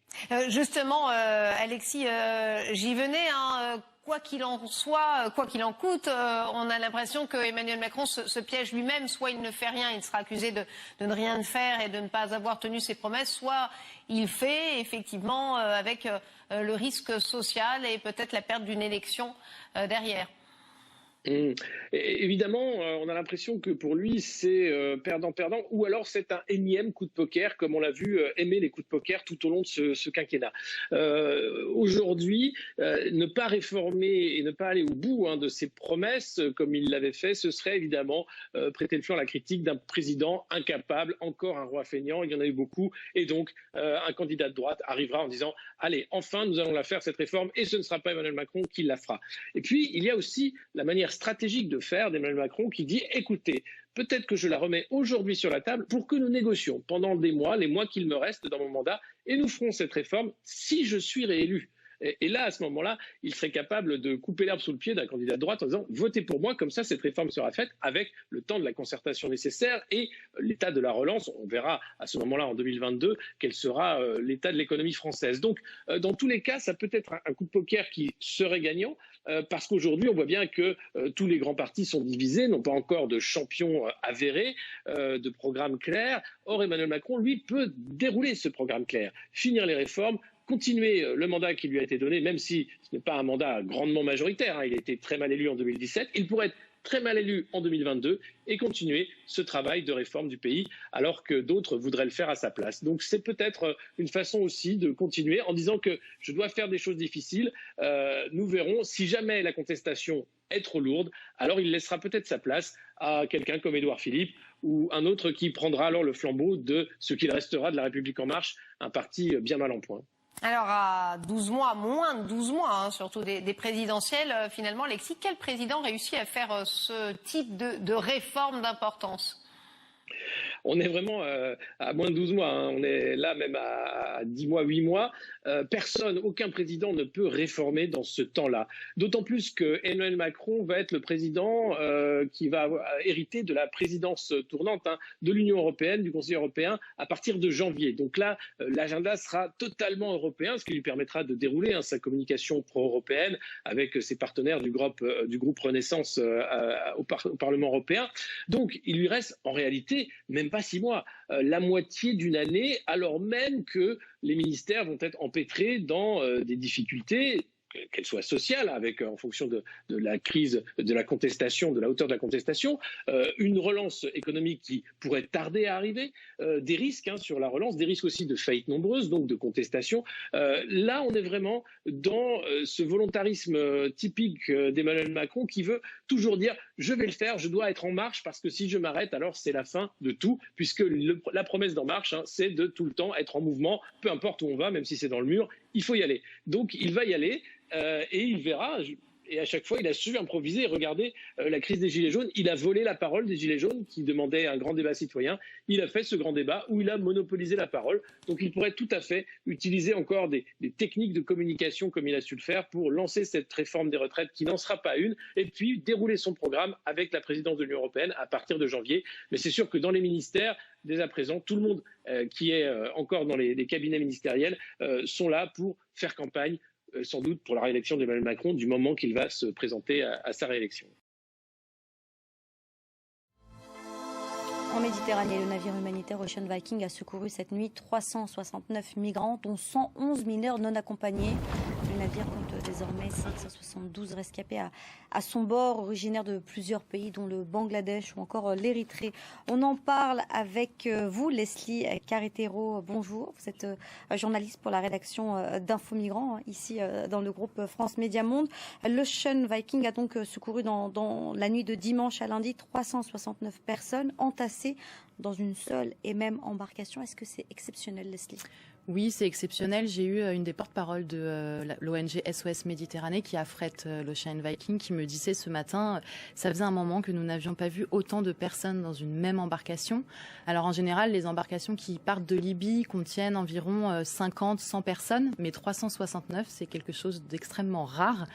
Justement, Alexis, j'y venais. Quoi qu'il en soit, quoi qu'il en coûte, on a l'impression que Emmanuel Macron se piège lui-même. Soit il ne fait rien, il sera accusé de ne rien faire et de ne pas avoir tenu ses promesses, soit il fait effectivement avec le risque social et peut-être la perte d'une élection derrière. Évidemment, on a l'impression que pour lui, c'est perdant-perdant, ou alors c'est un énième coup de poker, comme on l'a vu aimer les coups de poker tout au long de ce quinquennat. Aujourd'hui, ne pas réformer et ne pas aller au bout de ses promesses, comme il l'avait fait, ce serait évidemment prêter le flanc à la critique d'un président incapable, encore un roi feignant, il y en a eu beaucoup, et donc un candidat de droite arrivera en disant « Allez, enfin, nous allons la faire, cette réforme, et ce ne sera pas Emmanuel Macron qui la fera ». Et puis, il y a aussi la manière stratégique de faire d'Emmanuel Macron qui dit écoutez, peut-être que je la remets aujourd'hui sur la table pour que nous négocions pendant des mois, les mois qu'il me reste dans mon mandat, et nous ferons cette réforme si je suis réélu. Et là, à ce moment-là, il serait capable de couper l'herbe sous le pied d'un candidat de droite en disant votez pour moi, comme ça cette réforme sera faite avec le temps de la concertation nécessaire et l'état de la relance. On verra à ce moment-là, en 2022, quel sera l'état de l'économie française. Donc, dans tous les cas, ça peut être un coup de poker qui serait gagnant, parce qu'aujourd'hui, on voit bien que tous les grands partis sont divisés, n'ont pas encore de champions avérés, de programme clair. Or, Emmanuel Macron, lui, peut dérouler ce programme clair, finir les réformes, continuer le mandat qui lui a été donné, même si ce n'est pas un mandat grandement majoritaire, il a été très mal élu en 2017, il pourrait être très mal élu en 2022 et continuer ce travail de réforme du pays alors que d'autres voudraient le faire à sa place. Donc c'est peut-être une façon aussi de continuer en disant que je dois faire des choses difficiles. Nous verrons. Si jamais la contestation est trop lourde, alors il laissera peut-être sa place à quelqu'un comme Édouard Philippe ou un autre qui prendra alors le flambeau de ce qu'il restera de La République En Marche, un parti bien mal en point. Alors, à 12 mois, moins de 12 mois, surtout des présidentielles, finalement, Alexis, quel président réussit à faire ce type de réforme d'importance ? On est vraiment à moins de 12 mois, on est là même à 10 mois, 8 mois. Personne, aucun président ne peut réformer dans ce temps-là. D'autant plus que Emmanuel Macron va être le président qui va hériter de la présidence tournante de l'Union européenne, du Conseil européen, à partir de janvier. Donc là, l'agenda sera totalement européen, ce qui lui permettra de dérouler sa communication pro-européenne avec ses partenaires du groupe Renaissance au Parlement européen. Donc il lui reste en réalité même pas 6 mois, la moitié d'une année, alors même que les ministères vont être empêtrés dans des difficultés, qu'elles soient sociales, avec en fonction de la crise, de la contestation, de la hauteur de la contestation, une relance économique qui pourrait tarder à arriver, des risques sur la relance, des risques aussi de faillites nombreuses, donc de contestation. Là, on est vraiment dans ce volontarisme typique d'Emmanuel Macron qui veut toujours dire « je vais le faire, je dois être en marche parce que si je m'arrête, alors c'est la fin de tout », puisque la promesse d'En Marche, c'est de tout le temps être en mouvement, peu importe où on va, même si c'est dans le mur, il faut y aller. Donc il va y aller. Et il verra, et à chaque fois il a su improviser. Regardez la crise des Gilets jaunes, il a volé la parole des Gilets jaunes qui demandaient un grand débat citoyen, il a fait ce grand débat où il a monopolisé la parole. Donc il pourrait tout à fait utiliser encore des techniques de communication comme il a su le faire pour lancer cette réforme des retraites qui n'en sera pas une, et puis dérouler son programme avec la présidence de l'Union européenne à partir de janvier. Mais c'est sûr que dans les ministères, dès à présent, tout le monde qui est encore dans les cabinets ministériels sont là pour faire campagne, sans doute pour la réélection d'Emmanuel Macron du moment qu'il va se présenter à sa réélection. En Méditerranée, le navire humanitaire Ocean Viking a secouru cette nuit 369 migrants, dont 111 mineurs non accompagnés. Le navire compte désormais 572 rescapés à son bord, originaires de plusieurs pays, dont le Bangladesh ou encore l'Érythrée. On en parle avec vous, Leslie Carretero. Bonjour, vous êtes journaliste pour la rédaction d'Info Migrants, ici dans le groupe France Média Monde. L'Ocean Viking a donc secouru dans la nuit de dimanche à lundi 369 personnes entassées dans une seule et même embarcation. Est-ce que c'est exceptionnel, Leslie ? Oui, c'est exceptionnel. J'ai eu une des porte-paroles de l'ONG SOS Méditerranée qui affrète l'Ocean Viking qui me disait ce matin, ça faisait un moment que nous n'avions pas vu autant de personnes dans une même embarcation. Alors en général, les embarcations qui partent de Libye contiennent environ 50-100 personnes, mais 369, c'est quelque chose d'extrêmement rare.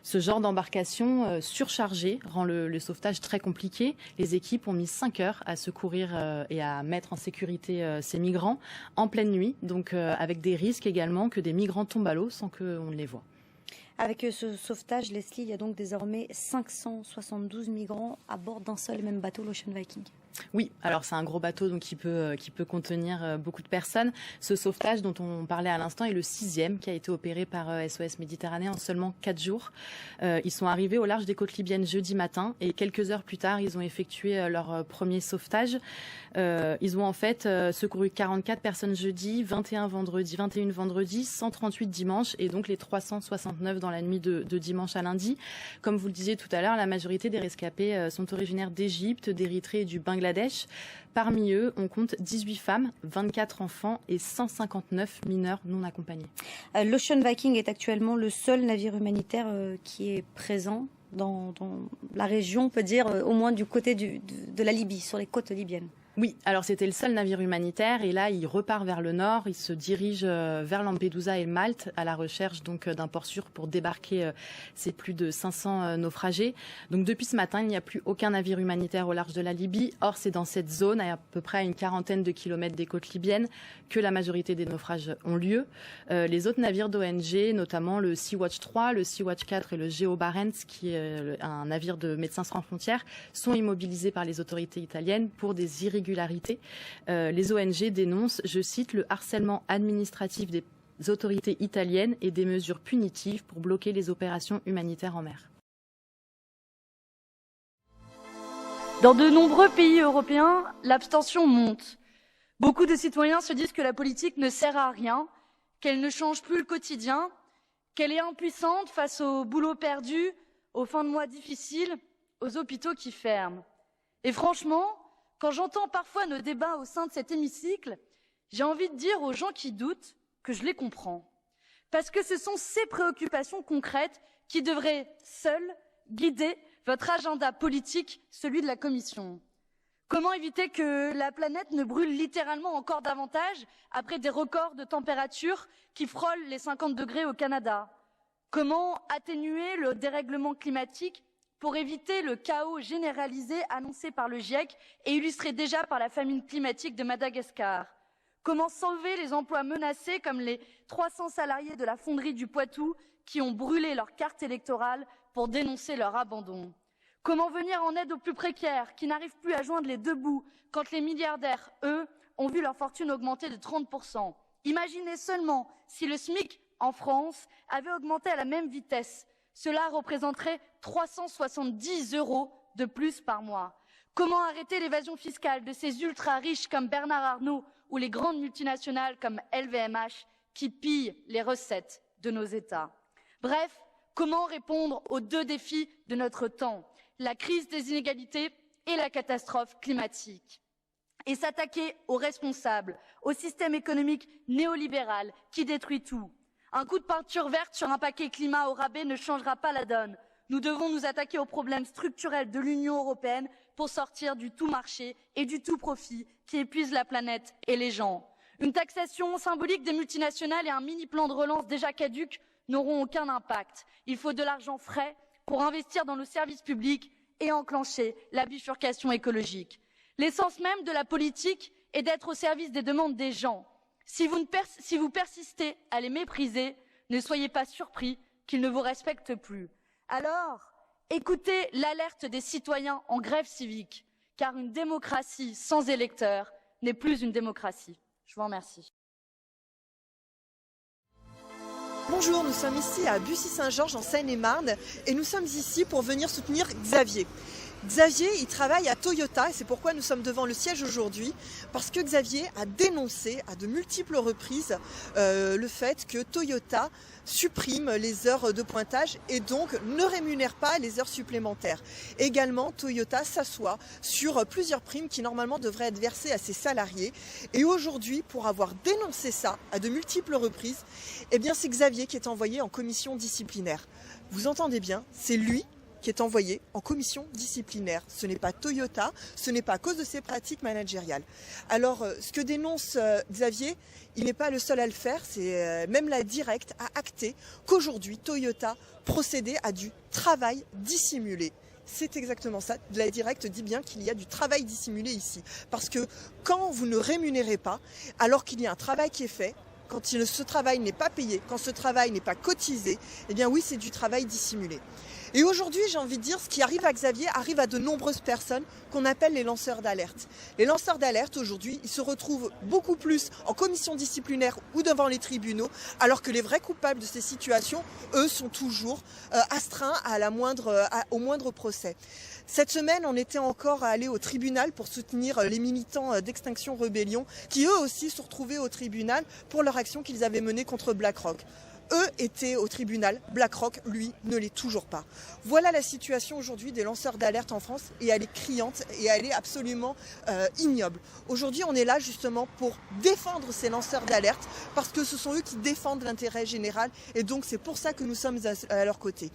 Ce genre d'embarcation surchargée rend le sauvetage très compliqué. Les équipes ont mis 5 heures à secourir et à mettre en sécurité ces migrants en pleine nuit, donc avec des risques également que des migrants tombent à l'eau sans qu'on ne les voie. Avec ce sauvetage, Leslie, il y a donc désormais 572 migrants à bord d'un seul et même bateau, l'Ocean Viking. Oui, alors c'est un gros bateau donc qui peut contenir beaucoup de personnes. Ce sauvetage dont on parlait à l'instant est le 6e qui a été opéré par SOS Méditerranée en seulement 4 jours. Ils sont arrivés au large des côtes libyennes jeudi matin et quelques heures plus tard, ils ont effectué leur premier sauvetage. Ils ont en fait secouru 44 personnes jeudi, 21 vendredi, 138 dimanche et donc les 369 dans la nuit de dimanche à lundi. Comme vous le disiez tout à l'heure, la majorité des rescapés sont originaires d'Égypte, d'Érythrée et du Bangladesh. Parmi eux, on compte 18 femmes, 24 enfants et 159 mineurs non accompagnés. L'Ocean Viking est actuellement le seul navire humanitaire qui est présent dans la région, on peut dire, au moins du côté de la Libye, sur les côtes libyennes. Oui, alors c'était le seul navire humanitaire et là il repart vers le nord, il se dirige vers Lampedusa et Malte à la recherche donc d'un port sûr pour débarquer ces plus de 500 naufragés. Donc depuis ce matin, il n'y a plus aucun navire humanitaire au large de la Libye. Or c'est dans cette zone, à peu près à une quarantaine de kilomètres des côtes libyennes, que la majorité des naufrages ont lieu. Les autres navires d'ONG, notamment le Sea-Watch 3, le Sea-Watch 4 et le Geo Barents, qui est un navire de Médecins sans frontières, sont immobilisés par les autorités italiennes pour des irrégularités. Les ONG dénoncent, je cite, le harcèlement administratif des autorités italiennes et des mesures punitives pour bloquer les opérations humanitaires en mer. Dans de nombreux pays européens, l'abstention monte. Beaucoup de citoyens se disent que la politique ne sert à rien, qu'elle ne change plus le quotidien, qu'elle est impuissante face au boulot perdu, aux fins de mois difficiles, aux hôpitaux qui ferment. Et franchement, quand j'entends parfois nos débats au sein de cet hémicycle, j'ai envie de dire aux gens qui doutent que je les comprends. Parce que ce sont ces préoccupations concrètes qui devraient seules guider votre agenda politique, celui de la Commission. Comment éviter que la planète ne brûle littéralement encore davantage après des records de température qui frôlent les 50 degrés au Canada? Comment atténuer le dérèglement climatique pour éviter le chaos généralisé annoncé par le GIEC et illustré déjà par la famine climatique de Madagascar? Comment sauver les emplois menacés comme les 300 salariés de la fonderie du Poitou qui ont brûlé leur carte électorale pour dénoncer leur abandon? Comment venir en aide aux plus précaires qui n'arrivent plus à joindre les deux bouts quand les milliardaires, eux, ont vu leur fortune augmenter de 30%? Imaginez seulement si le SMIC en France avait augmenté à la même vitesse. Cela représenterait 370 € de plus par mois. Comment arrêter l'évasion fiscale de ces ultra-riches comme Bernard Arnault ou les grandes multinationales comme LVMH qui pillent les recettes de nos États? Bref, comment répondre aux deux défis de notre temps, la crise des inégalités et la catastrophe climatique? Et s'attaquer aux responsables, au système économique néolibéral qui détruit tout. Un coup de peinture verte sur un paquet climat au rabais ne changera pas la donne. Nous devons nous attaquer aux problèmes structurels de l'Union européenne pour sortir du tout marché et du tout profit qui épuise la planète et les gens. Une taxation symbolique des multinationales et un mini plan de relance déjà caduc n'auront aucun impact. Il faut de l'argent frais pour investir dans nos services publics et enclencher la bifurcation écologique. L'essence même de la politique est d'être au service des demandes des gens. Si vous persistez à les mépriser, ne soyez pas surpris qu'ils ne vous respectent plus. Alors, écoutez l'alerte des citoyens en grève civique, car une démocratie sans électeurs n'est plus une démocratie. Je vous remercie. Bonjour, nous sommes ici à Bussy-Saint-Georges en Seine-et-Marne et nous sommes ici pour venir soutenir Xavier. Xavier, il travaille à Toyota et c'est pourquoi nous sommes devant le siège aujourd'hui, parce que Xavier a dénoncé à de multiples reprises le fait que Toyota supprime les heures de pointage et donc ne rémunère pas les heures supplémentaires. Également, Toyota s'assoit sur plusieurs primes qui normalement devraient être versées à ses salariés. Et aujourd'hui, pour avoir dénoncé ça à de multiples reprises, eh bien c'est Xavier qui est envoyé en commission disciplinaire. Vous entendez bien, c'est lui qui est envoyé en commission disciplinaire. Ce n'est pas Toyota, ce n'est pas à cause de ses pratiques managériales. Alors, ce que dénonce Xavier, il n'est pas le seul à le faire, c'est même la Directe a acté qu'aujourd'hui, Toyota procédait à du travail dissimulé. C'est exactement ça. La Directe dit bien qu'il y a du travail dissimulé ici. Parce que quand vous ne rémunérez pas, alors qu'il y a un travail qui est fait, quand ce travail n'est pas payé, quand ce travail n'est pas cotisé, eh bien oui, c'est du travail dissimulé. Et aujourd'hui, j'ai envie de dire, ce qui arrive à Xavier arrive à de nombreuses personnes qu'on appelle les lanceurs d'alerte. Les lanceurs d'alerte, aujourd'hui, ils se retrouvent beaucoup plus en commission disciplinaire ou devant les tribunaux, alors que les vrais coupables de ces situations, eux, sont toujours astreints au moindre procès. Cette semaine, on était encore allé au tribunal pour soutenir les militants d'Extinction Rebellion, qui eux aussi se retrouvaient au tribunal pour leur action qu'ils avaient menée contre BlackRock. Eux étaient au tribunal, BlackRock, lui, ne l'est toujours pas. Voilà la situation aujourd'hui des lanceurs d'alerte en France et elle est criante et elle est absolument ignoble. Aujourd'hui, on est là justement pour défendre ces lanceurs d'alerte parce que ce sont eux qui défendent l'intérêt général et donc c'est pour ça que nous sommes à leur côté.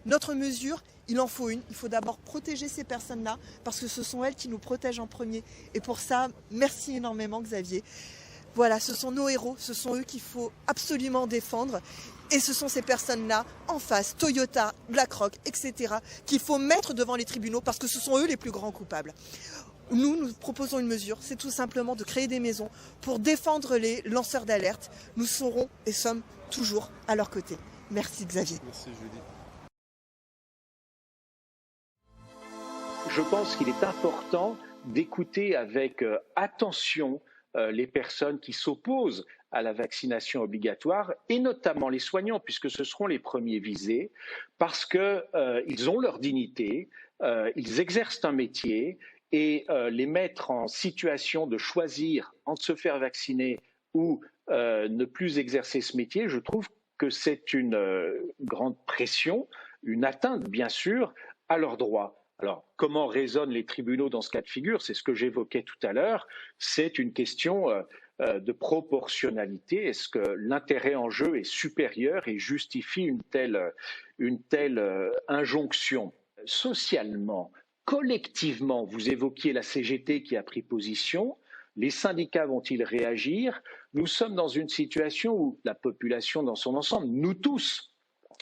Notre mesure, il en faut une. Il faut d'abord protéger ces personnes-là parce que ce sont elles qui nous protègent en premier. Et pour ça, merci énormément Xavier. Voilà, ce sont nos héros, ce sont eux qu'il faut absolument défendre. Et ce sont ces personnes-là, en face, Toyota, BlackRock, etc., qu'il faut mettre devant les tribunaux parce que ce sont eux les plus grands coupables. Nous proposons une mesure, c'est tout simplement de créer des maisons pour défendre les lanceurs d'alerte. Nous serons et sommes toujours à leur côté. Merci Xavier. Merci Julie. Je pense qu'il est important d'écouter avec attention les personnes qui s'opposent à la vaccination obligatoire, et notamment les soignants, puisque ce seront les premiers visés, parce qu'ils ont leur dignité, ils exercent un métier, et les mettre en situation de choisir entre se faire vacciner ou ne plus exercer ce métier, je trouve que c'est une grande pression, une atteinte, bien sûr, à leurs droits. Alors, comment raisonnent les tribunaux dans ce cas de figure? C'est ce que j'évoquais tout à l'heure. C'est une question de proportionnalité. Est-ce que l'intérêt en jeu est supérieur et justifie une telle injonction? Socialement, collectivement, vous évoquiez la CGT qui a pris position. Les syndicats vont-ils réagir? Nous sommes dans une situation où la population dans son ensemble, nous tous,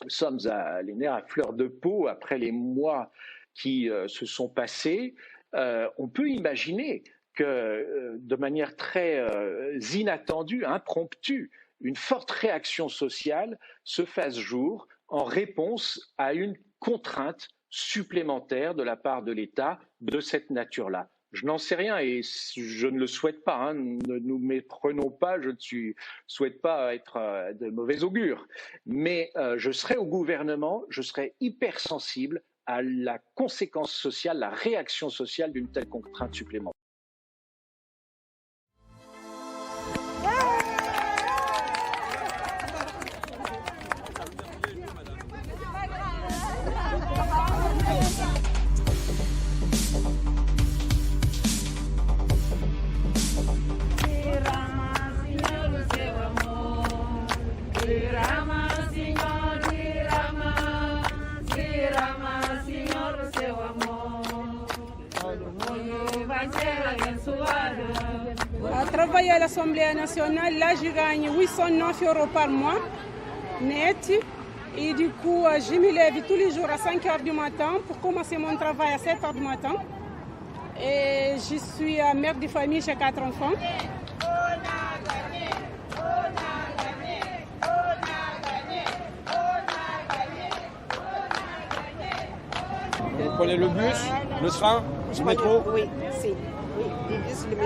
sommes les nerfs à fleur de peau après les mois qui se sont passés. On peut imaginer que de manière très inattendue, impromptue, une forte réaction sociale se fasse jour en réponse à une contrainte supplémentaire de la part de l'État de cette nature-là. Je n'en sais rien et je ne le souhaite pas. Hein. Ne nous méprenons pas, je ne souhaite pas être de mauvais augure. Mais je serai au gouvernement, je serai hypersensible à la conséquence sociale, la réaction sociale d'une telle contrainte supplémentaire. Travailler à l'Assemblée nationale, là je gagne 809 € par mois, net. Et du coup, je me lève tous les jours à 5 h du matin pour commencer mon travail à 7 h du matin. Et je suis mère de famille, j'ai 4 enfants. Vous prenez le bus, le train, le métro? Oui, si. Oui, le bus, le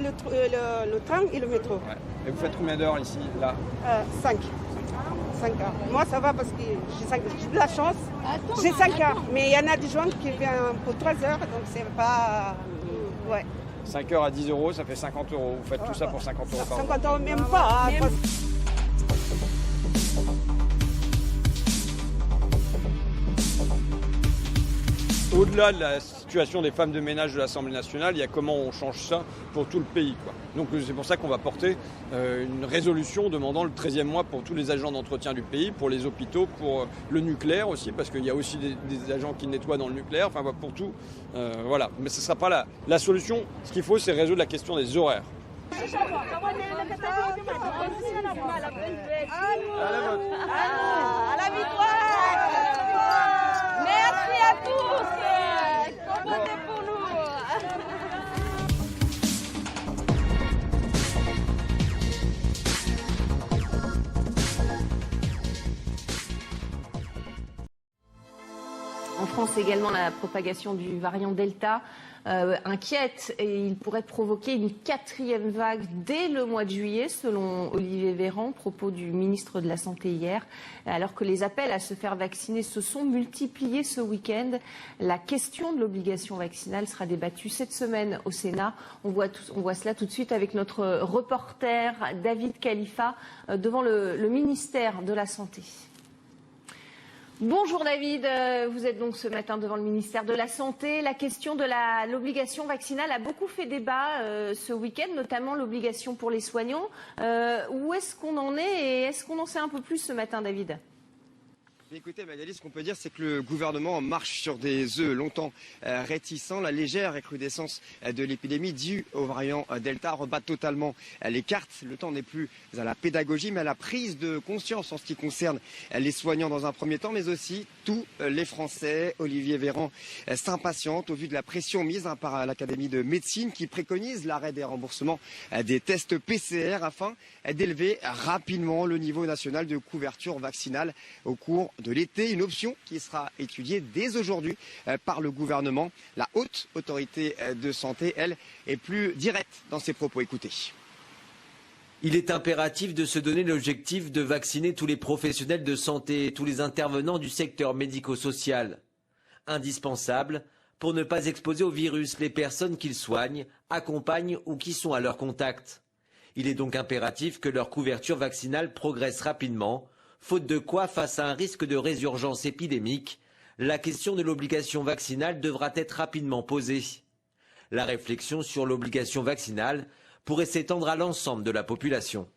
métro, le train et le métro. Ouais. Et vous faites combien d'heures ici, là? 5 heures. Moi, ça va parce que j'ai de la chance. J'ai 5 heures, mais il y en a des gens qui viennent pour 3 heures, donc c'est pas... Ouais. 5 heures à 10 €, ça fait 50 €. Vous faites tout ça pour 50 € par mois? 50 €, même pas. Hein, Au-delà de la situation des femmes de ménage de l'Assemblée nationale, il y a comment on change ça pour tout le pays, quoi. Donc c'est pour ça qu'on va porter une résolution demandant le 13e mois pour tous les agents d'entretien du pays, pour les hôpitaux, pour le nucléaire aussi, parce qu'il y a aussi des agents qui nettoient dans le nucléaire, enfin pour tout. Voilà. Mais ce ne sera pas la solution. Ce qu'il faut, c'est résoudre la question des horaires. À la victoire! Merci à tous! Votez pour nous! En France également, la propagation du variant Delta inquiète et il pourrait provoquer une 4e vague dès le mois de juillet, selon Olivier Véran, propos du ministre de la Santé hier. Alors que les appels à se faire vacciner se sont multipliés ce week-end, la question de l'obligation vaccinale sera débattue cette semaine au Sénat. On voit cela tout de suite avec notre reporter David Khalifa devant le ministère de la Santé. Bonjour David, vous êtes donc ce matin devant le ministère de la Santé. La question de l'obligation vaccinale a beaucoup fait débat ce week-end, notamment l'obligation pour les soignants. Où est-ce qu'on en est et est-ce qu'on en sait un peu plus ce matin, David ? Écoutez Magali, ce qu'on peut dire c'est que le gouvernement marche sur des œufs longtemps réticents. La légère recrudescence de l'épidémie due au variant Delta rebat totalement les cartes. Le temps n'est plus à la pédagogie mais à la prise de conscience en ce qui concerne les soignants dans un premier temps, mais aussi tous les Français. Olivier Véran s'impatiente au vu de la pression mise par l'Académie de médecine qui préconise l'arrêt des remboursements des tests PCR afin d'élever rapidement le niveau national de couverture vaccinale au cours de l'été, une option qui sera étudiée dès aujourd'hui par le gouvernement. La haute autorité de santé, elle, est plus directe dans ses propos. Écoutez. Il est impératif de se donner l'objectif de vacciner tous les professionnels de santé et tous les intervenants du secteur médico-social. Indispensable pour ne pas exposer au virus les personnes qu'ils soignent, accompagnent ou qui sont à leur contact. Il est donc impératif que leur couverture vaccinale progresse rapidement, faute de quoi, face à un risque de résurgence épidémique, la question de l'obligation vaccinale devra être rapidement posée. La réflexion sur l'obligation vaccinale pourrait s'étendre à l'ensemble de la population.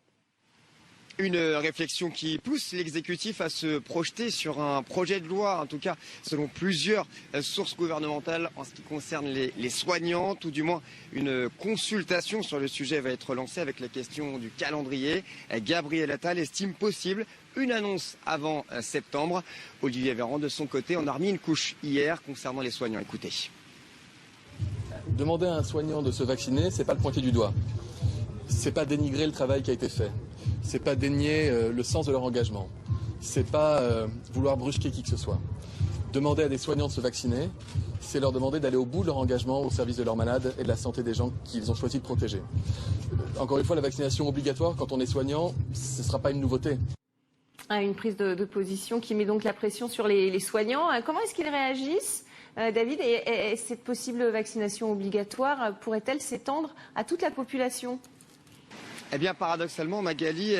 Une réflexion qui pousse l'exécutif à se projeter sur un projet de loi, en tout cas selon plusieurs sources gouvernementales en ce qui concerne les soignants. Tout du moins, une consultation sur le sujet va être lancée avec la question du calendrier. Gabriel Attal estime possible une annonce avant septembre. Olivier Véran, de son côté, en a remis une couche hier concernant les soignants. Écoutez. Demander à un soignant de se vacciner, c'est pas le pointer du doigt. C'est pas dénigrer le travail qui a été fait. C'est pas dénier le sens de leur engagement. C'est pas vouloir brusquer qui que ce soit. Demander à des soignants de se vacciner, c'est leur demander d'aller au bout de leur engagement au service de leurs malades et de la santé des gens qu'ils ont choisi de protéger. Encore une fois, la vaccination obligatoire, quand on est soignant, ce ne sera pas une nouveauté. Une prise de position qui met donc la pression sur les soignants. Comment est-ce qu'ils réagissent, David, et cette possible vaccination obligatoire pourrait-elle s'étendre à toute la population ? Eh bien, paradoxalement, Magali,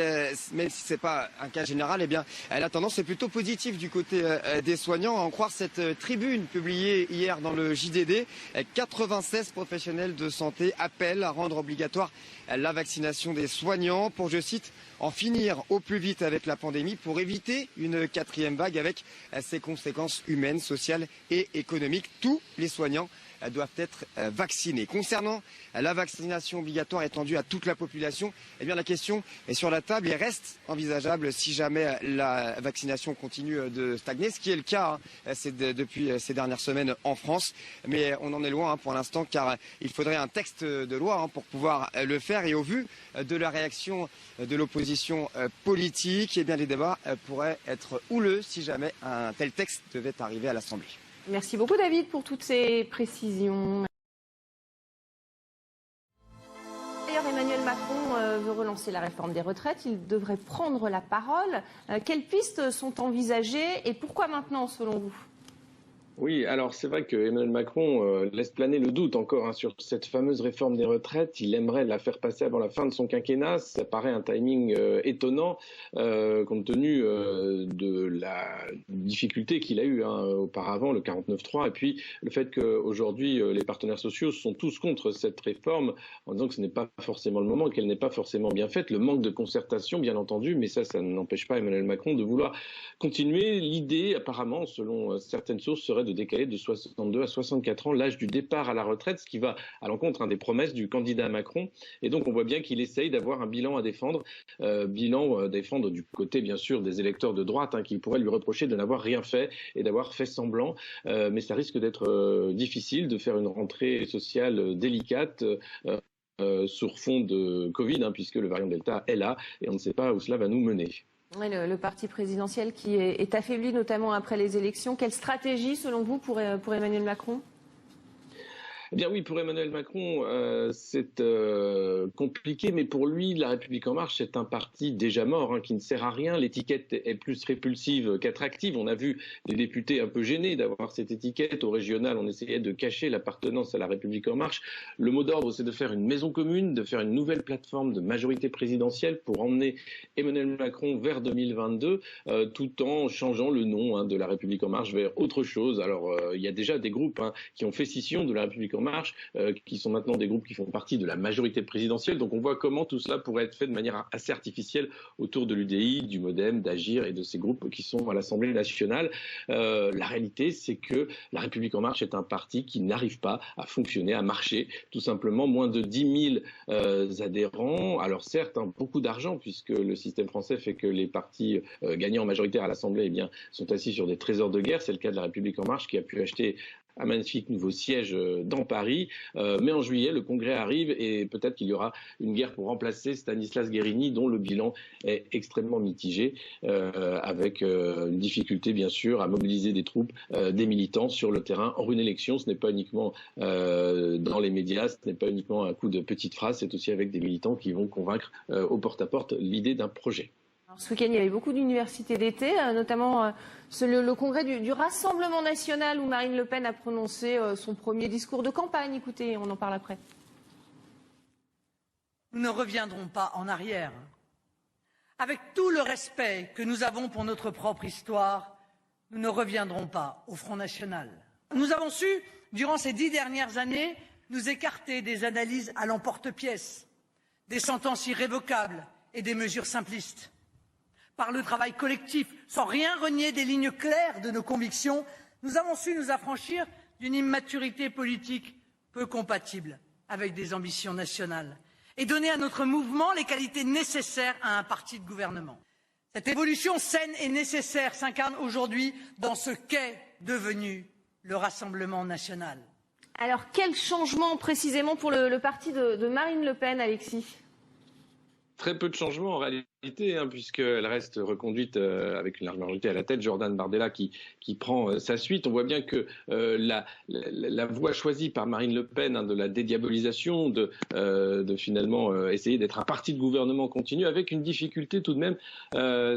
même si ce n'est pas un cas général, eh bien, la tendance est plutôt positive du côté des soignants. À en croire cette tribune publiée hier dans le JDD, 96 professionnels de santé appellent à rendre obligatoire la vaccination des soignants pour, je cite, en finir au plus vite avec la pandémie pour éviter une 4e vague avec ses conséquences humaines, sociales et économiques. Tous les soignants doivent être vaccinés. Concernant la vaccination obligatoire étendue à toute la population, eh bien la question est sur la table et reste envisageable si jamais la vaccination continue de stagner, ce qui est le cas depuis ces dernières semaines en France. Mais on en est loin pour l'instant, car il faudrait un texte de loi pour pouvoir le faire. Et au vu de la réaction de l'opposition politique, eh bien les débats pourraient être houleux si jamais un tel texte devait arriver à l'Assemblée. Merci beaucoup, David, pour toutes ces précisions. D'ailleurs, Emmanuel Macron veut relancer la réforme des retraites. Il devrait prendre la parole. Quelles pistes sont envisagées et pourquoi maintenant, selon vous ? Oui, alors c'est vrai que Emmanuel Macron laisse planer le doute encore sur cette fameuse réforme des retraites. Il aimerait la faire passer avant la fin de son quinquennat. Ça paraît un timing étonnant compte tenu de la difficulté qu'il a eue auparavant, le 49.3, et puis le fait qu'aujourd'hui les partenaires sociaux sont tous contre cette réforme en disant que ce n'est pas forcément le moment, qu'elle n'est pas forcément bien faite. Le manque de concertation, bien entendu, mais ça n'empêche pas Emmanuel Macron de vouloir continuer. L'idée, apparemment, selon certaines sources, serait de décaler de 62 à 64 ans l'âge du départ à la retraite, ce qui va à l'encontre des promesses du candidat Macron. Et donc on voit bien qu'il essaye d'avoir un bilan à défendre, défendre du côté bien sûr des électeurs de droite qui pourraient lui reprocher de n'avoir rien fait et d'avoir fait semblant. Mais ça risque d'être difficile de faire une rentrée sociale délicate sur fond de Covid, puisque le variant Delta est là et on ne sait pas où cela va nous mener. Oui, le parti présidentiel qui est affaibli notamment après les élections. Quelle stratégie selon vous pour Emmanuel Macron ? Eh bien oui, pour Emmanuel Macron, c'est compliqué, mais pour lui, La République En Marche, c'est un parti déjà mort, qui ne sert à rien. L'étiquette est plus répulsive qu'attractive. On a vu des députés un peu gênés d'avoir cette étiquette. Au régional, on essayait de cacher l'appartenance à La République En Marche. Le mot d'ordre, c'est de faire une maison commune, de faire une nouvelle plateforme de majorité présidentielle pour emmener Emmanuel Macron vers 2022, tout en changeant le nom de La République En Marche vers autre chose. Alors, il y a déjà des groupes qui ont fait scission de La République En Marche, qui sont maintenant des groupes qui font partie de la majorité présidentielle. Donc on voit comment tout cela pourrait être fait de manière assez artificielle autour de l'UDI, du MoDem, d'Agir et de ces groupes qui sont à l'Assemblée nationale. La réalité, c'est que La République En Marche est un parti qui n'arrive pas à fonctionner, à marcher. Tout simplement, moins de 10 000 adhérents. Alors certes, beaucoup d'argent, puisque le système français fait que les partis gagnants majoritaires à l'Assemblée sont assis sur des trésors de guerre. C'est le cas de La République En Marche, qui a pu acheter un magnifique nouveau siège dans Paris. Mais en juillet, le Congrès arrive et peut-être qu'il y aura une guerre pour remplacer Stanislas Guerini, dont le bilan est extrêmement mitigé, avec une difficulté, bien sûr, à mobiliser des troupes, des militants sur le terrain. Or, une élection, ce n'est pas uniquement dans les médias, ce n'est pas uniquement un coup de petite phrase, c'est aussi avec des militants qui vont convaincre au porte-à-porte l'idée d'un projet. Alors, ce week-end, il y avait beaucoup d'universités d'été, notamment le congrès du Rassemblement national où Marine Le Pen a prononcé son premier discours de campagne. Écoutez, on en parle après. Nous ne reviendrons pas en arrière. Avec tout le respect que nous avons pour notre propre histoire, nous ne reviendrons pas au Front National. Nous avons su, durant ces 10 dernières années, nous écarter des analyses à l'emporte-pièce, des sentences irrévocables et des mesures simplistes. Par le travail collectif, sans rien renier des lignes claires de nos convictions, nous avons su nous affranchir d'une immaturité politique peu compatible avec des ambitions nationales et donner à notre mouvement les qualités nécessaires à un parti de gouvernement. Cette évolution saine et nécessaire s'incarne aujourd'hui dans ce qu'est devenu le Rassemblement national. Alors, quel changement précisément pour le parti de Marine Le Pen, Alexis ? Très peu de changements en réalité, puisqu'elle reste reconduite avec une large majorité à la tête. Jordan Bardella qui prend sa suite. On voit bien que la voie choisie par Marine Le Pen de la dédiabolisation, de finalement essayer d'être un parti de gouvernement continu, avec une difficulté tout de même,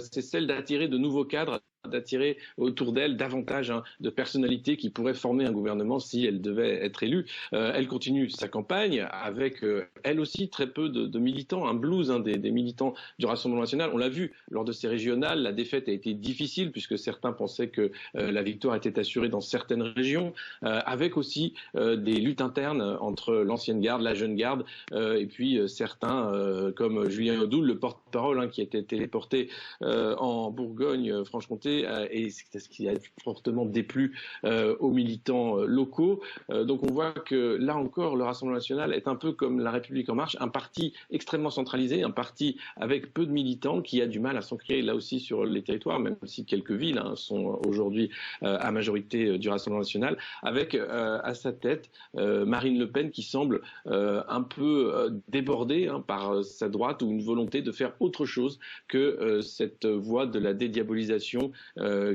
c'est celle d'attirer de nouveaux cadres, d'attirer autour d'elle davantage de personnalités qui pourraient former un gouvernement si elle devait être élue. Elle continue sa campagne avec, elle aussi, très peu de militants, un blues des militants du Rassemblement national. On l'a vu lors de ces régionales, la défaite a été difficile puisque certains pensaient que la victoire était assurée dans certaines régions, avec aussi des luttes internes entre l'ancienne garde, la jeune garde, et puis certains comme Julien Audoul, le porte-parole, qui était téléporté en Bourgogne-Franche-Comté, et c'est ce qui a fortement déplu aux militants locaux. Donc on voit que là encore, le Rassemblement national est un peu comme La République en marche, un parti extrêmement centralisé, un parti avec peu de militants qui a du mal à s'ancrer là aussi sur les territoires, même si quelques villes sont aujourd'hui à majorité du Rassemblement national, avec à sa tête Marine Le Pen qui semble un peu débordée par sa droite, ou une volonté de faire autre chose que cette voie de la dédiabolisation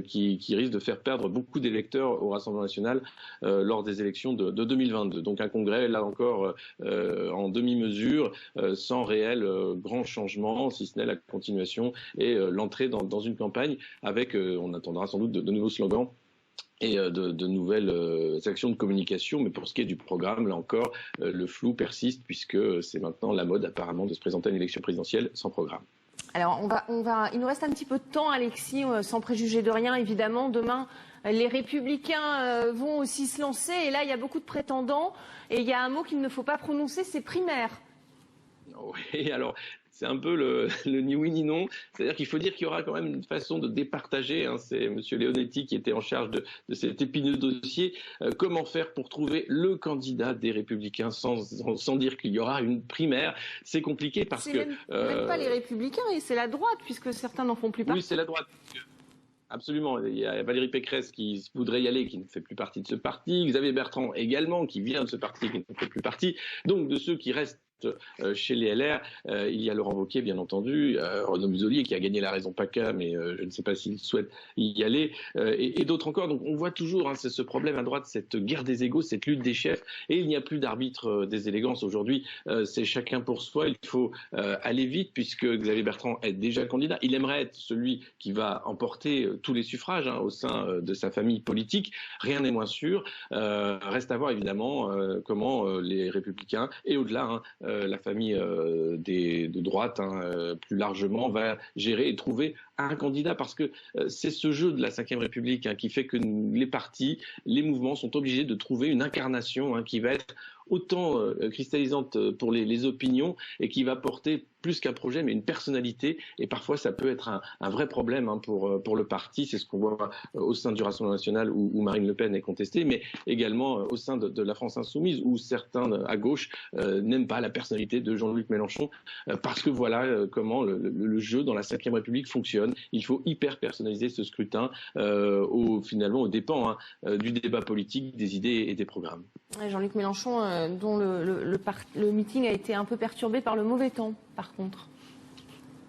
qui risque de faire perdre beaucoup d'électeurs au Rassemblement national lors des élections de 2022. Donc un congrès, là encore, en demi-mesure, sans réel grand changement, si ce n'est la continuation et l'entrée dans une campagne avec, on attendra sans doute de nouveaux slogans et de nouvelles actions de communication. Mais pour ce qui est du programme, là encore, le flou persiste puisque c'est maintenant la mode apparemment de se présenter à une élection présidentielle sans programme. Alors, il nous reste un petit peu de temps, Alexis, sans préjuger de rien, évidemment. Demain, les Républicains vont aussi se lancer. Et là, il y a beaucoup de prétendants. Et il y a un mot qu'il ne faut pas prononcer, c'est primaire. Oui, alors, c'est un peu le ni oui ni non. C'est-à-dire qu'il faut dire qu'il y aura quand même une façon de départager. C'est M. Leonetti qui était en charge de cet épineux dossier. Comment faire pour trouver le candidat des Républicains sans dire qu'il y aura une primaire? C'est compliqué parce que... même pas les Républicains, et c'est la droite, puisque certains n'en font plus partie. Oui, c'est la droite. Absolument. Il y a Valérie Pécresse qui voudrait y aller, qui ne fait plus partie de ce parti. Xavier Bertrand également, qui vient de ce parti, qui ne fait plus partie. Donc, de ceux qui restent chez les LR, il y a Laurent Wauquiez, bien entendu, Renaud Muselier qui a gagné la raison PACA, mais je ne sais pas s'il souhaite y aller, et d'autres encore. Donc on voit toujours c'est ce problème à droite, cette guerre des égos, cette lutte des chefs, et il n'y a plus d'arbitre des élégances aujourd'hui. C'est chacun pour soi. Il faut aller vite puisque Xavier Bertrand est déjà candidat. Il aimerait être celui qui va emporter tous les suffrages au sein de sa famille politique. Rien n'est moins sûr. Reste à voir évidemment comment les Républicains et au-delà la famille de droite plus largement va gérer et trouver un candidat, parce que c'est ce jeu de la Ve République qui fait que les partis, les mouvements sont obligés de trouver une incarnation qui va être autant cristallisante pour les opinions et qui va porter plus qu'un projet, mais une personnalité. Et parfois, ça peut être un vrai problème pour le parti. C'est ce qu'on voit au sein du Rassemblement national où Marine Le Pen est contestée, mais également au sein de la France insoumise où certains à gauche n'aiment pas la personnalité de Jean-Luc Mélenchon parce que voilà comment le jeu dans la Ve République fonctionne. Il faut hyper personnaliser ce scrutin finalement aux dépens du débat politique, des idées et des programmes. Jean-Luc Mélenchon, dont le meeting a été un peu perturbé par le mauvais temps, par contre.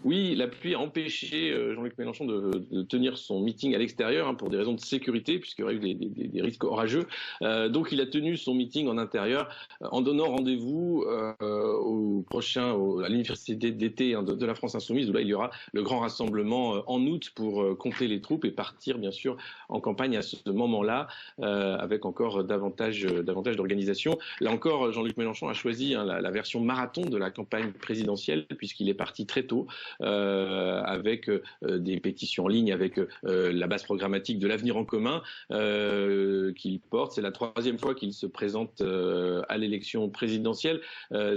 Oui, la pluie a empêché Jean-Luc Mélenchon de tenir son meeting à l'extérieur pour des raisons de sécurité, puisqu'il y aurait eu des risques orageux. Donc il a tenu son meeting en intérieur en donnant rendez-vous à l'université d'été de la France insoumise, où là il y aura le grand rassemblement en août pour compter les troupes et partir bien sûr en campagne à ce moment-là, avec encore davantage d'organisation. Là encore, Jean-Luc Mélenchon a choisi la version marathon de la campagne présidentielle, puisqu'il est parti très tôt. Avec des pétitions en ligne, avec la base programmatique de l'Avenir en commun qu'il porte. C'est la 3e fois qu'il se présente à l'élection présidentielle.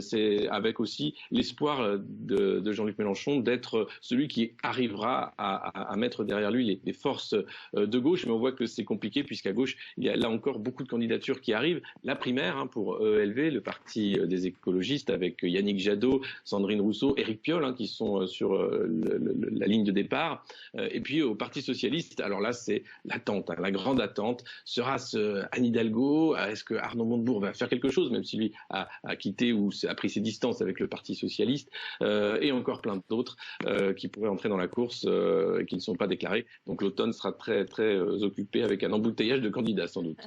C'est avec aussi l'espoir de Jean-Luc Mélenchon d'être celui qui arrivera à mettre derrière lui les forces de gauche. Mais on voit que c'est compliqué puisqu'à gauche, il y a là encore beaucoup de candidatures qui arrivent. La primaire pour ELV, le parti des écologistes, avec Yannick Jadot, Sandrine Rousseau, Éric Piolle, qui sont sur la ligne de départ. Et puis au Parti socialiste, alors là c'est l'attente, la grande attente. Sera-ce Anne Hidalgo? Est-ce que Arnaud Montebourg va faire quelque chose, même si lui a quitté ou a pris ses distances avec le Parti socialiste, et encore plein d'autres qui pourraient entrer dans la course et qui ne sont pas déclarés. Donc l'automne sera très très occupé avec un embouteillage de candidats sans doute.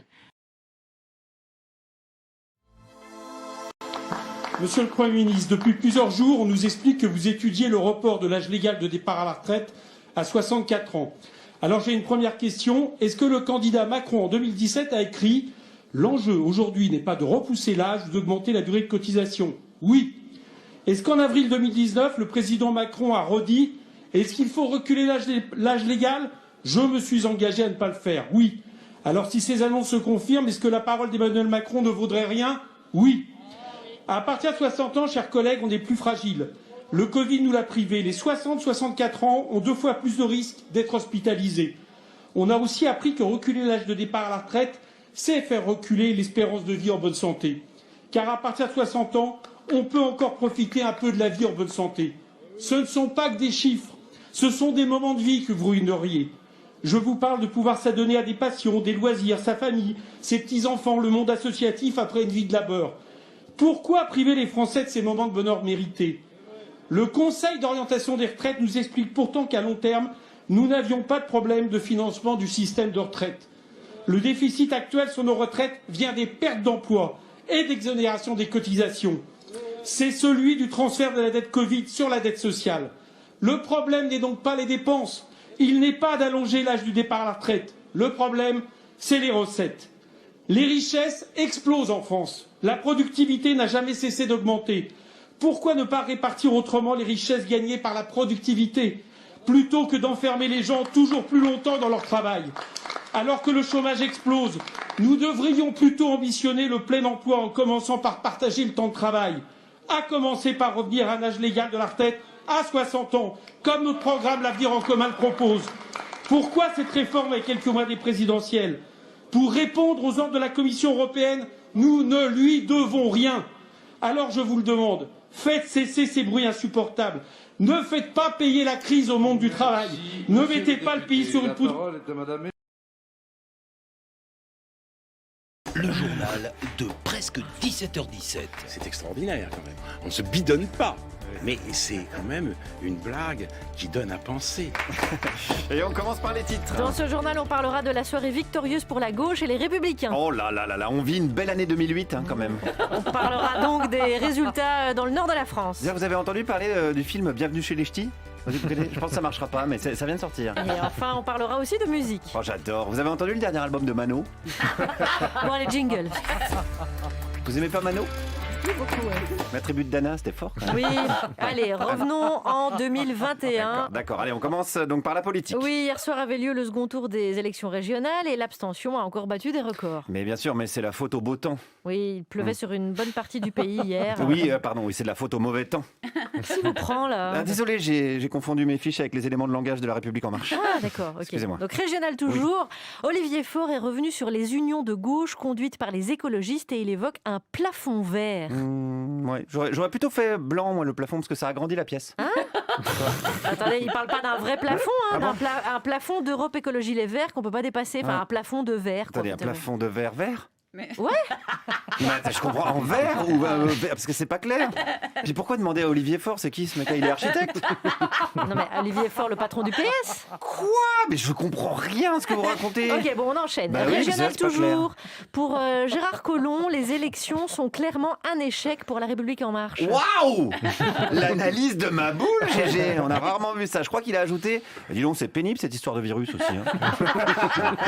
Monsieur le Premier ministre, depuis plusieurs jours, on nous explique que vous étudiez le report de l'âge légal de départ à la retraite à 64 ans. Alors j'ai une première question. Est-ce que le candidat Macron en 2017 a écrit « L'enjeu aujourd'hui n'est pas de repousser l'âge ou d'augmenter la durée de cotisation ». Oui. Est-ce qu'en avril 2019, le président Macron a redit « Est-ce qu'il faut reculer l'âge légal ? Je me suis engagé à ne pas le faire ». Oui. Alors si ces annonces se confirment, est-ce que la parole d'Emmanuel Macron ne vaudrait rien ? Oui. À partir de 60 ans, chers collègues, on est plus fragile. Le Covid nous l'a privé. Les 60-64 ans ont 2 fois plus de risques d'être hospitalisés. On a aussi appris que reculer l'âge de départ à la retraite, c'est faire reculer l'espérance de vie en bonne santé. Car à partir de 60 ans, on peut encore profiter un peu de la vie en bonne santé. Ce ne sont pas que des chiffres, ce sont des moments de vie que vous ruineriez. Je vous parle de pouvoir s'adonner à des passions, des loisirs, sa famille, ses petits-enfants, le monde associatif après une vie de labeur. Pourquoi priver les Français de ces moments de bonheur mérités? Le Conseil d'orientation des retraites nous explique pourtant qu'à long terme, nous n'avions pas de problème de financement du système de retraite. Le déficit actuel sur nos retraites vient des pertes d'emploi et d'exonération des cotisations. C'est celui du transfert de la dette Covid sur la dette sociale. Le problème n'est donc pas les dépenses. Il n'est pas d'allonger l'âge du départ à la retraite. Le problème, c'est les recettes. Les richesses explosent en France. La productivité n'a jamais cessé d'augmenter. Pourquoi ne pas répartir autrement les richesses gagnées par la productivité, plutôt que d'enfermer les gens toujours plus longtemps dans leur travail? Alors que le chômage explose, nous devrions plutôt ambitionner le plein emploi en commençant par partager le temps de travail, à commencer par revenir à un âge légal de la retraite à 60 ans, comme notre programme L'Avenir en commun le propose. Pourquoi cette réforme à quelques mois des présidentielles? Pour répondre aux ordres de la Commission européenne, nous ne lui devons rien. Alors je vous le demande, faites cesser ces bruits insupportables. Ne faites pas payer la crise au monde du travail. Ne mettez pas le pays sur une poudre. Le journal de presque 17h17. C'est extraordinaire quand même. On ne se bidonne pas. Mais c'est quand même une blague qui donne à penser. Et on commence par les titres. Dans ce journal, on parlera de la soirée victorieuse pour la gauche et les Républicains. Oh là là là là, on vit une belle année 2008 quand même. On parlera donc des résultats dans le nord de la France. Vous avez entendu parler du film Bienvenue chez les Ch'tis? Je pense que ça marchera pas, mais ça vient de sortir. Et enfin, on parlera aussi de musique. Oh, j'adore. Vous avez entendu le dernier album de Mano? Bon, allez, jingle. Vous aimez pas Mano? Oui, beaucoup, ouais. L'attribut de Dana, c'était fort. Quand même. Oui, allez, revenons en 2021. D'accord, allez, on commence donc par la politique. Oui, hier soir avait lieu le second tour des élections régionales et l'abstention a encore battu des records. Mais bien sûr, mais c'est la faute au beau temps. Oui, il pleuvait sur une bonne partie du pays hier. Oui, pardon, oui, c'est de la faute au mauvais temps. Qu'est-ce qui vous prend là? Désolé, j'ai confondu mes fiches avec les éléments de langage de La République En Marche. Ah d'accord, ok. Excusez-moi. Donc régional toujours, Olivier Faure est revenu sur les unions de gauche conduites par les écologistes et il évoque un plafond vert. Ouais, j'aurais plutôt fait blanc, moi, le plafond, parce que ça agrandit la pièce. Hein? Attendez, il parle pas d'un vrai plafond, hein, Ah bon un plafond d'Europe Écologie Les Verts qu'on peut pas dépasser, enfin un plafond de verre. Attendez, un plafond de verre vert? Ouais. Mais attends, je comprends, en vert ou parce que c'est pas clair. J'ai pourquoi demander à Olivier Faure, c'est qui ce mec-là? Il est architecte? Non mais Olivier Faure, le patron du PS. Quoi? Mais je comprends rien à ce que vous racontez. Ok, bon, on enchaîne. Bah oui, Régional c'est pas toujours. Pour Gérard Collomb, les élections sont clairement un échec pour La République En Marche. Waouh! L'analyse de ma boule, GG. On a rarement vu ça. Je crois qu'il a ajouté. Dis donc, c'est pénible cette histoire de virus aussi. Hein.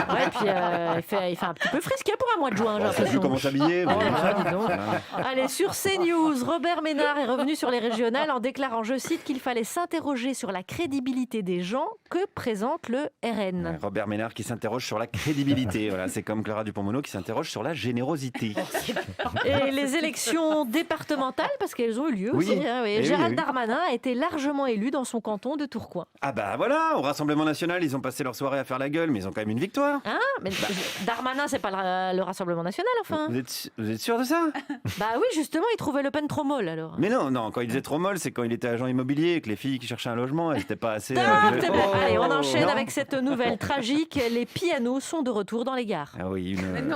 Ouais, puis il fait un petit peu frisqué pour un mois de juin. On sait plus comment s'habiller. Oh là là, dis donc. Allez, sur CNews, Robert Ménard est revenu sur les régionales en déclarant, je cite, qu'il fallait s'interroger sur la crédibilité des gens que présente le RN. Ouais, Robert Ménard qui s'interroge sur la crédibilité. Voilà, c'est comme Clara Dupont-Moreau qui s'interroge sur la générosité. Et les élections départementales, parce qu'elles ont eu lieu Oui. aussi. Hein, oui. Et Gérald oui. Darmanin a été largement élu dans son canton de Tourcoing. Ah bah voilà, au Rassemblement National, ils ont passé leur soirée à faire la gueule, mais ils ont quand même une victoire. Hein? Mais Darmanin, c'est pas le Rassemblement National, enfin. Vous êtes sûr de ça? Bah oui, justement, il trouvait Le Pen trop molle, alors. Mais non, quand il disait trop molle, c'est quand il était agent immobilier et que les filles qui cherchaient un logement, elles n'étaient pas assez... C'est bon. Allez, on enchaîne non. avec cette nouvelle tragique. Les pianos sont de retour dans les gares. Ah oui, une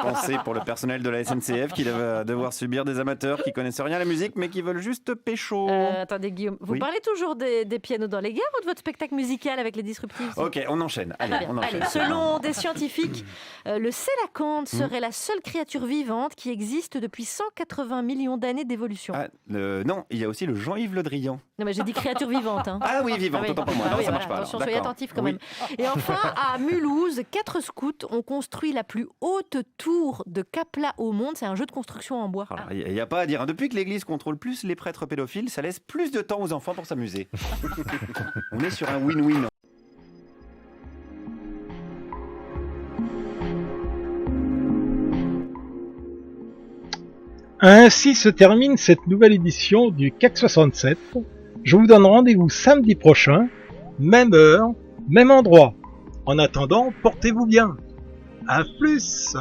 pensée pour le personnel de la SNCF qui va devoir subir des amateurs qui connaissent rien à la musique mais qui veulent juste pécho. Attendez, Guillaume, vous Oui. parlez toujours des pianos dans les gares ou de votre spectacle musical avec les disruptifs? Ok, on enchaîne. Allez, Très bien. on enchaîne. Allez, selon des scientifiques, le sélacanthe serait la seule créature vivante qui existe depuis 180 millions d'années d'évolution. Ah, non, il y a aussi le Jean-Yves Le Drian. Non, mais j'ai dit créature vivante. Hein. Ah oui, vivante, autant pour moi. Non, ça marche pas, alors. Attention, soyez D'accord. attentifs quand Oui. même. Et enfin, à Mulhouse, 4 scouts ont construit la plus haute tour de Capla au monde. C'est un jeu de construction en bois. Il n'y a pas à dire. Hein. Depuis que l'Église contrôle plus les prêtres pédophiles, ça laisse plus de temps aux enfants pour s'amuser. On est sur un win-win. Ainsi se termine cette nouvelle édition du CAC 67. Je vous donne rendez-vous samedi prochain, même heure, même endroit. En attendant, portez-vous bien. À plus!